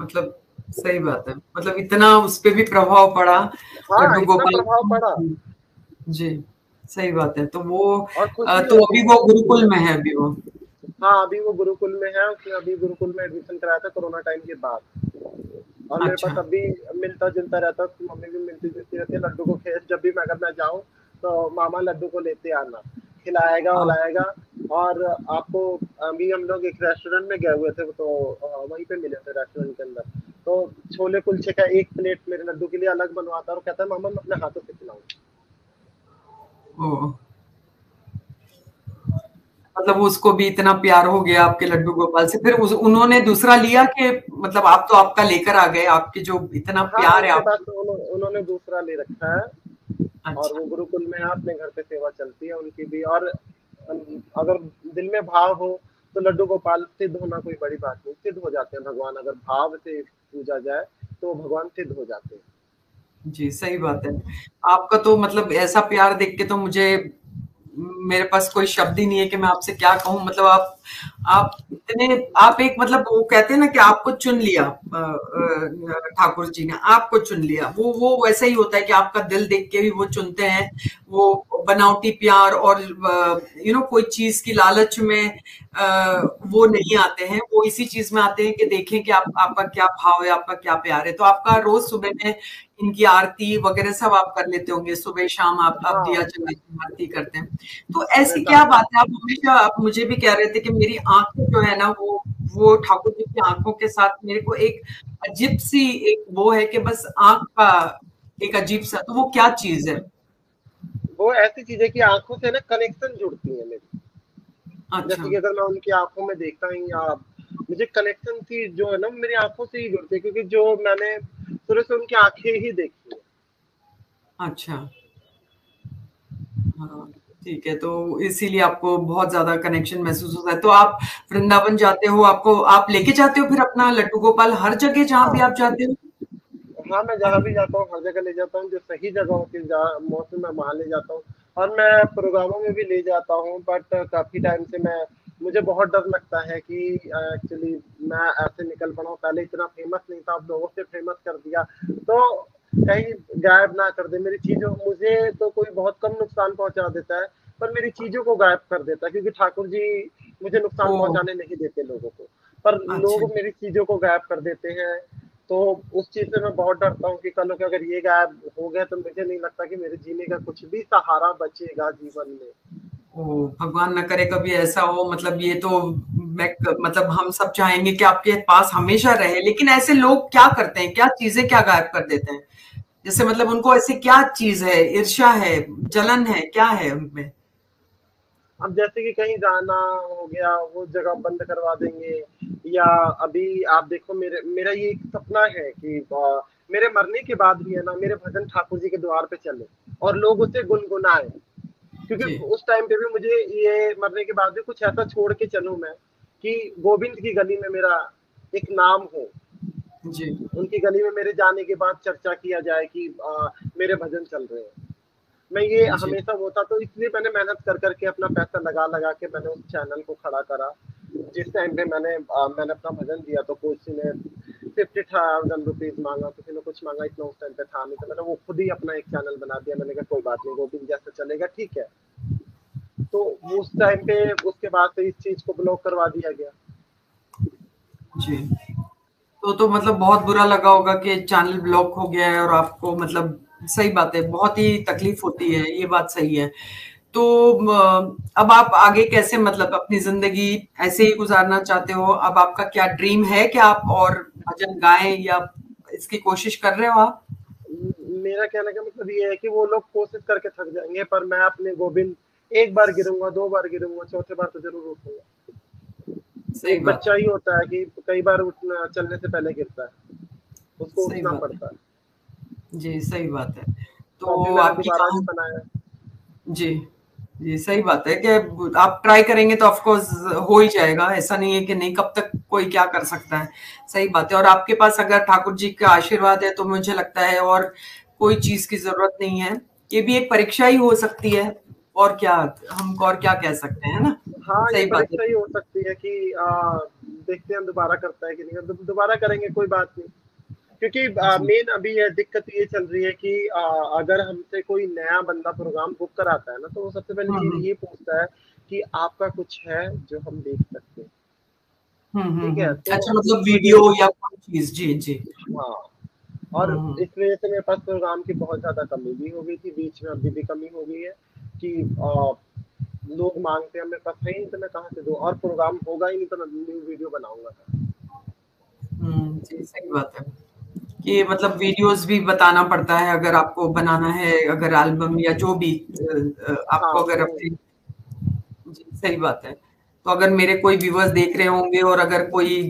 मतलब सही बात है, मतलब इतना उस पे भी प्रभाव पड़ा हाँ लड्डू इतना गोपाल प्रभाव का। पड़ा। जी, सही बात है। तो वो और खुशी तो होती अभी है वो कि गुरुकुल में है अभी वो? हाँ अभी वो गुरुकुल में है। उसने अभी गुरुकुल में एडमिशन कराया था कोरोना टाइम के बाद। और मेरे पास अच्छा। अभी मिलता जुलता रहता है, उसकी मम्मी भी मिलती जुलती रहती है। लड्डू को खेत जब भी मैं अगर मैं जाऊँ तो मामा लड्डू को लेते आना, खिलाएगा हाँ। उलाएगा। और आपको अभी हम लोग एक रेस्टोरेंट में गए हुए थे, तो वहीं पे मिले थे रेस्टोरेंट के अंदर। तो छोले कुलचे का एक प्लेट मेरे लड्डू के लिए अलग बनवाता, और कहता है मामा मैं अपने हाथों से खिलाऊंगा। ओह। मतलब उसको भी इतना प्यार हो गया आपके लड्डू गोपाल से, फिर उन्होंने दूसरा लिया कि मतलब आप तो आपका लेकर आ गए, आपके जो इतना हाँ प्यार है उसके आप। बाद तो उन्होंने दूसरा ले रखा है। और अच्छा। वो गुरुकुल में है, अपने घर पे सेवा चलती है उनकी भी। और अगर दिल में भाव हो तो लड्डू गोपाल सिद्ध होना कोई बड़ी बात नहीं, सिद्ध हो जाते हैं भगवान, अगर भाव से पूजा जाए तो भगवान सिद्ध हो जाते हैं। जी, सही बात है। आपका तो मतलब ऐसा प्यार देख के तो मुझे, मेरे पास कोई शब्द ही नहीं है कि मैं आपसे क्या कहूँ। मतलब आप इतने, आप एक मतलब वो कहते हैं ना कि आपको चुन लिया, ठाकुर जी ने आपको चुन लिया। वो वैसा ही होता है कि आपका दिल देख के भी वो चुनते हैं। वो बनावटी प्यार और कोई चीज की लालच में वो नहीं आते हैं। वो इसी चीज में आते हैं कि देखें कि आपका क्या भाव है, आपका क्या प्यार है। तो आपका रोज सुबह में इनकी आरती वगैरह सब आप कर लेते होंगे, सुबह शाम आप दिया हाँ, जलाते हैं, आरती करते हैं। तो मैं ऐसी क्या जाता बात हूँ। है, आप हमेशा आप मुझे भी कह रहे थे कि मेरी आंखें जो है ना, वो ठाकुर जी की आंखों के साथ मेरे को एक अजीब सी एक वो है कि बस आंख का एक अजीब सा, तो वो क्या चीज है? वो ऐसी चीज है कि आंखों से ना कनेक्शन जुड़ती है मेरी। अच्छा। जैसे कि अगर मैं उनकी आंखों में देखता हूँ, या मुझे कनेक्शन की जो है ना मेरी आंखों से ही जुड़ती है, क्योंकि जो मैंने शुरू से उनकी आंखें ही देखी है। अच्छा। हाँ, ठीक है। तो इसीलिए आपको बहुत ज्यादा कनेक्शन महसूस होता है। तो आप वृंदावन जाते हो, आपको आप लेके जाते हो फिर अपना लड्डू गोपाल हर जगह जहां भी हाँ, आप जाते हो? हाँ, मैं जहाँ भी जाता हूँ हर जगह ले जाता हूँ, जो सही जगह होती है जहाँ मौसम मैं वहाँ ले जाता हूँ। और मैं प्रोग्रामों में भी ले जाता हूँ, बट काफी टाइम से मैं, मुझे बहुत डर लगता है कि एक्चुअली मैं ऐसे निकल पड़ा हूँ, पहले इतना फेमस नहीं था, अब लोगों से फेमस कर दिया तो कहीं गायब ना कर दे मेरी चीजों। मुझे तो कोई बहुत कम नुकसान पहुंचा देता है, पर मेरी चीजों को गायब कर देता है, क्योंकि ठाकुर जी मुझे नुकसान ओ। पहुंचाने नहीं देते लोगों को, पर अच्छा। लोग मेरी चीजों को गायब कर देते हैं। तो उस चीज से मैं बहुत डरता हूँ कि कल को अगर ये गायब हो गया तो मुझे नहीं लगता कि मेरे जीने का कुछ भी सहारा बचेगा जीवन में। ओ, भगवान न करे कभी ऐसा हो। मतलब ये तो मैं मतलब हम सब चाहेंगे कि आपके पास हमेशा रहे, लेकिन ऐसे लोग क्या करते हैं, क्या चीजें क्या गायब कर देते हैं? जैसे मतलब उनको ऐसी क्या चीज है, ईर्ष्या है, जलन है, क्या है उनमें? अब जैसे कि कहीं जाना हो गया, वो जगह बंद करवा देंगे। या अभी आप देखो, मेरे मेरा ये एक सपना है कि मेरे मरने के बाद भी है ना, मेरे भजन ठाकुर जी के द्वार पे चले और लोग उसे गुनगुनाए। क्योंकि जी। उस टाइम पे भी मुझे ये मरने के बाद भी कुछ ऐसा छोड़ के चलूं मैं, कि गोविंद की गली में मेरा एक नाम हो, जी। उनकी गली में मेरे जाने के बाद चर्चा किया जाए कि मेरे भजन चल रहे हैं। मैं ये जी। हमेशा वो था, तो इसलिए मैंने मेहनत कर करके अपना पैसा लगा लगा के मैंने उस चैनल को खड़ा करा। जिस टाइम पे मैंने अपना भजन दिया तो किसी ने 50,000 रुपीज मांगा, किसी ने कुछ मांगा, इतना उस टाइम पे था नहीं, तो मैंने वो खुद ही अपना एक चैनल बना दिया। मैंने कहा कोई बात नहीं, गोविंद जैसे चलेगा ठीक है। तो वो उस टाइम पे उसके बाद से इस चीज को ब्लॉक करवा दिया गया। जी। तो मतलब बहुत बुरा लगा होगा कि चैनल ब्लॉक हो गया है और आपको मतलब, सही बात है, बहुत ही तकलीफ होती है, ये बात सही है। तो अब आप आगे कैसे मतलब अपनी जिंदगी ऐसे ही गुजारना चाहते हो? अब आपका क्या ड्रीम है कि आप और भजन गाएं, या इसकी कोशिश कर रहे हो आप? मेरा कहने का मतलब ये है कि वो लोग कोशिश करके थक जाएंगे, पर मैं अपने गोविंद, एक बार गिरूंगा, दो बार गिरूंगा, चौथे बार तो जरूर उठूंगा। सही एक बात बच्चा है। ही होता है कि कई बार उठना, चलने से पहले गिरता है, उसको सही उठना बात है। पड़ता है। जी, सही बात है। तो अभी तो मैंने आपकी दोबारा भी कहानी। बनाया। जी। जी, सही बात है कि आप ट्राई करेंगे तो ऑफ कोर्स हो ही जाएगा। ऐसा नहीं है कि नहीं, कब तक कोई क्या कर सकता है। सही बात है। और आपके पास अगर ठाकुर जी का आशीर्वाद है तो मुझे लगता है और कोई चीज की जरूरत नहीं है। ये भी एक परीक्षा ही हो सकती है। और क्या, हम और क्या कह सकते हैं ना? हाँ, ये सही बात है। परीक्षा ही हो सकती है कि देखते हैं दोबारा करता है कि नहीं, दोबारा करेंगे कोई बात नहीं। क्योंकि जी। मेन अभी है दिक्कत ये चल रही है कि अगर हमसे कोई नया बंदा प्रोग्राम बुक कराता है ना, तो वो सबसे पहली चीज हम्म। ये पूछता है कि आपका कुछ है जो हम देख सकते हैं। ठीक है, तो अच्छा, मतलब इस वजह वीडियो से, या कोई चीज? जी जी। हाँ, और हम्म। इस वजह से मेरे पास प्रोग्राम की बहुत ज्यादा कमी भी हो गई थी बीच में, अभी भी कमी हो गई है कि लोग मांगते हैं, मेरे पास है ही नहीं तो मैं कहाँ से दूँ, और प्रोग्राम होगा ही नहीं तो मैं न्यू वीडियो बनाऊंगा था। जी, सही बात है कि मतलब वीडियोस भी बताना पड़ता है अगर आपको बनाना है, अगर एल्बम या जो भी हाँ, आपको अगर तो अपने। जी, सही बात है। तो अगर मेरे कोई व्यूअर्स देख रहे होंगे और अगर कोई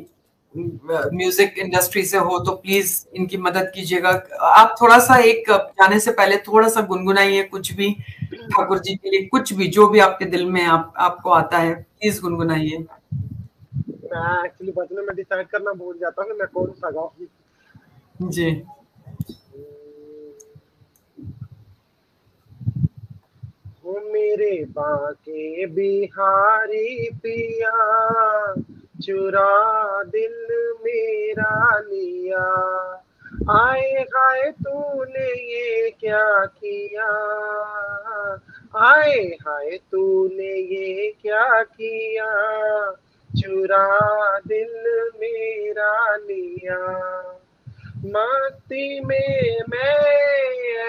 म्यूजिक इंडस्ट्री से हो तो प्लीज इनकी मदद कीजिएगा। आप थोड़ा सा एक जाने से पहले थोड़ा सा गुनगुनाइए कुछ भी ठाकुर जी के लिए, कुछ भी जो भी आपके दिल में आपको आता है प्लीज गुनगुनाइए। मैं एक्चुअली बचने में डिसाइड करना भूल जाता हूँ मैं कौन सा गाऊं। जी। हो मेरे बाके बिहारी पिया, चुरा दिल मेरा लिया, आए हाय तूने ये क्या किया, आए हाय तूने ये क्या किया, चुरा दिल मेरा लिया, मस्ती में मैं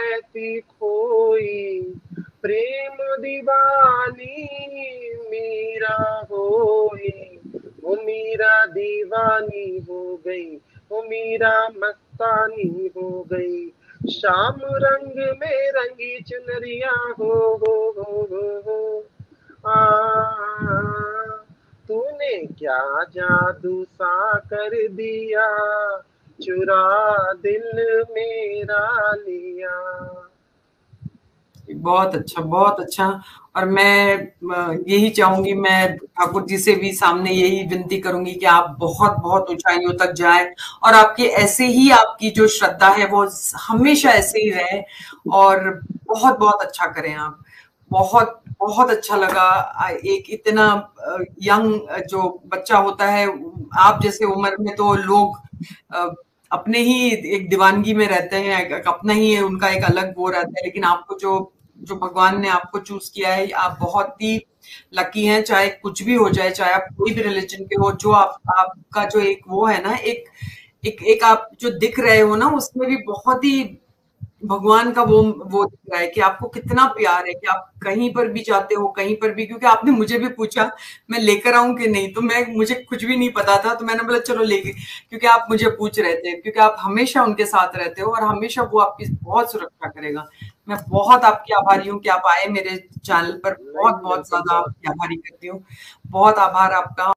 ऐसी खोई, प्रेम दीवानी मीरा होई, वो मीरा दीवानी हो गई, वो मीरा मस्तानी हो गई, शाम रंग में रंगी चुनरिया हो तूने क्या जादू सा कर दिया, चुरा दिल मेरा लिया। बहुत अच्छा, बहुत अच्छा। और मैं यही चाहूंगी, मैं ठाकुर जी से भी सामने यही विनती करूंगी कि आप बहुत बहुत ऊंचाइयों तक जाएं और आपके ऐसे ही, आपकी जो श्रद्धा है वो हमेशा ऐसे ही रहे और बहुत बहुत अच्छा करें आप। बहुत बहुत अच्छा लगा। एक इतना यंग जो बच्चा होता है आप जैसे उम्र में, तो लोग अपने ही एक दीवानगी में रहते हैं, अपना ही उनका एक अलग वो रहता है, लेकिन आपको जो जो भगवान ने आपको चूज किया है, आप बहुत ही लकी हैं। चाहे कुछ भी हो जाए, चाहे आप कोई भी रिलीजन के हो, जो आपका जो एक वो है ना, एक आप जो दिख रहे हो ना, उसमें भी बहुत ही भगवान का वो दिख रहा है कि आपको कितना प्यार है, कि आप कहीं पर भी जाते हो, कहीं पर भी। क्योंकि आपने मुझे भी पूछा मैं लेकर आऊं कि नहीं, तो मुझे कुछ भी नहीं पता था, तो मैंने बोला चलो लेके, क्योंकि आप मुझे पूछ रहे थे, क्योंकि आप हमेशा उनके साथ रहते हो और हमेशा वो आपकी बहुत सुरक्षा करेगा। मैं बहुत आपकी आभारी हूँ कि आप आए मेरे चैनल पर, नहीं बहुत बहुत बिल्कुल, ज्यादा बहुत आपकी आभारी करती हूँ। बहुत आभार आपका।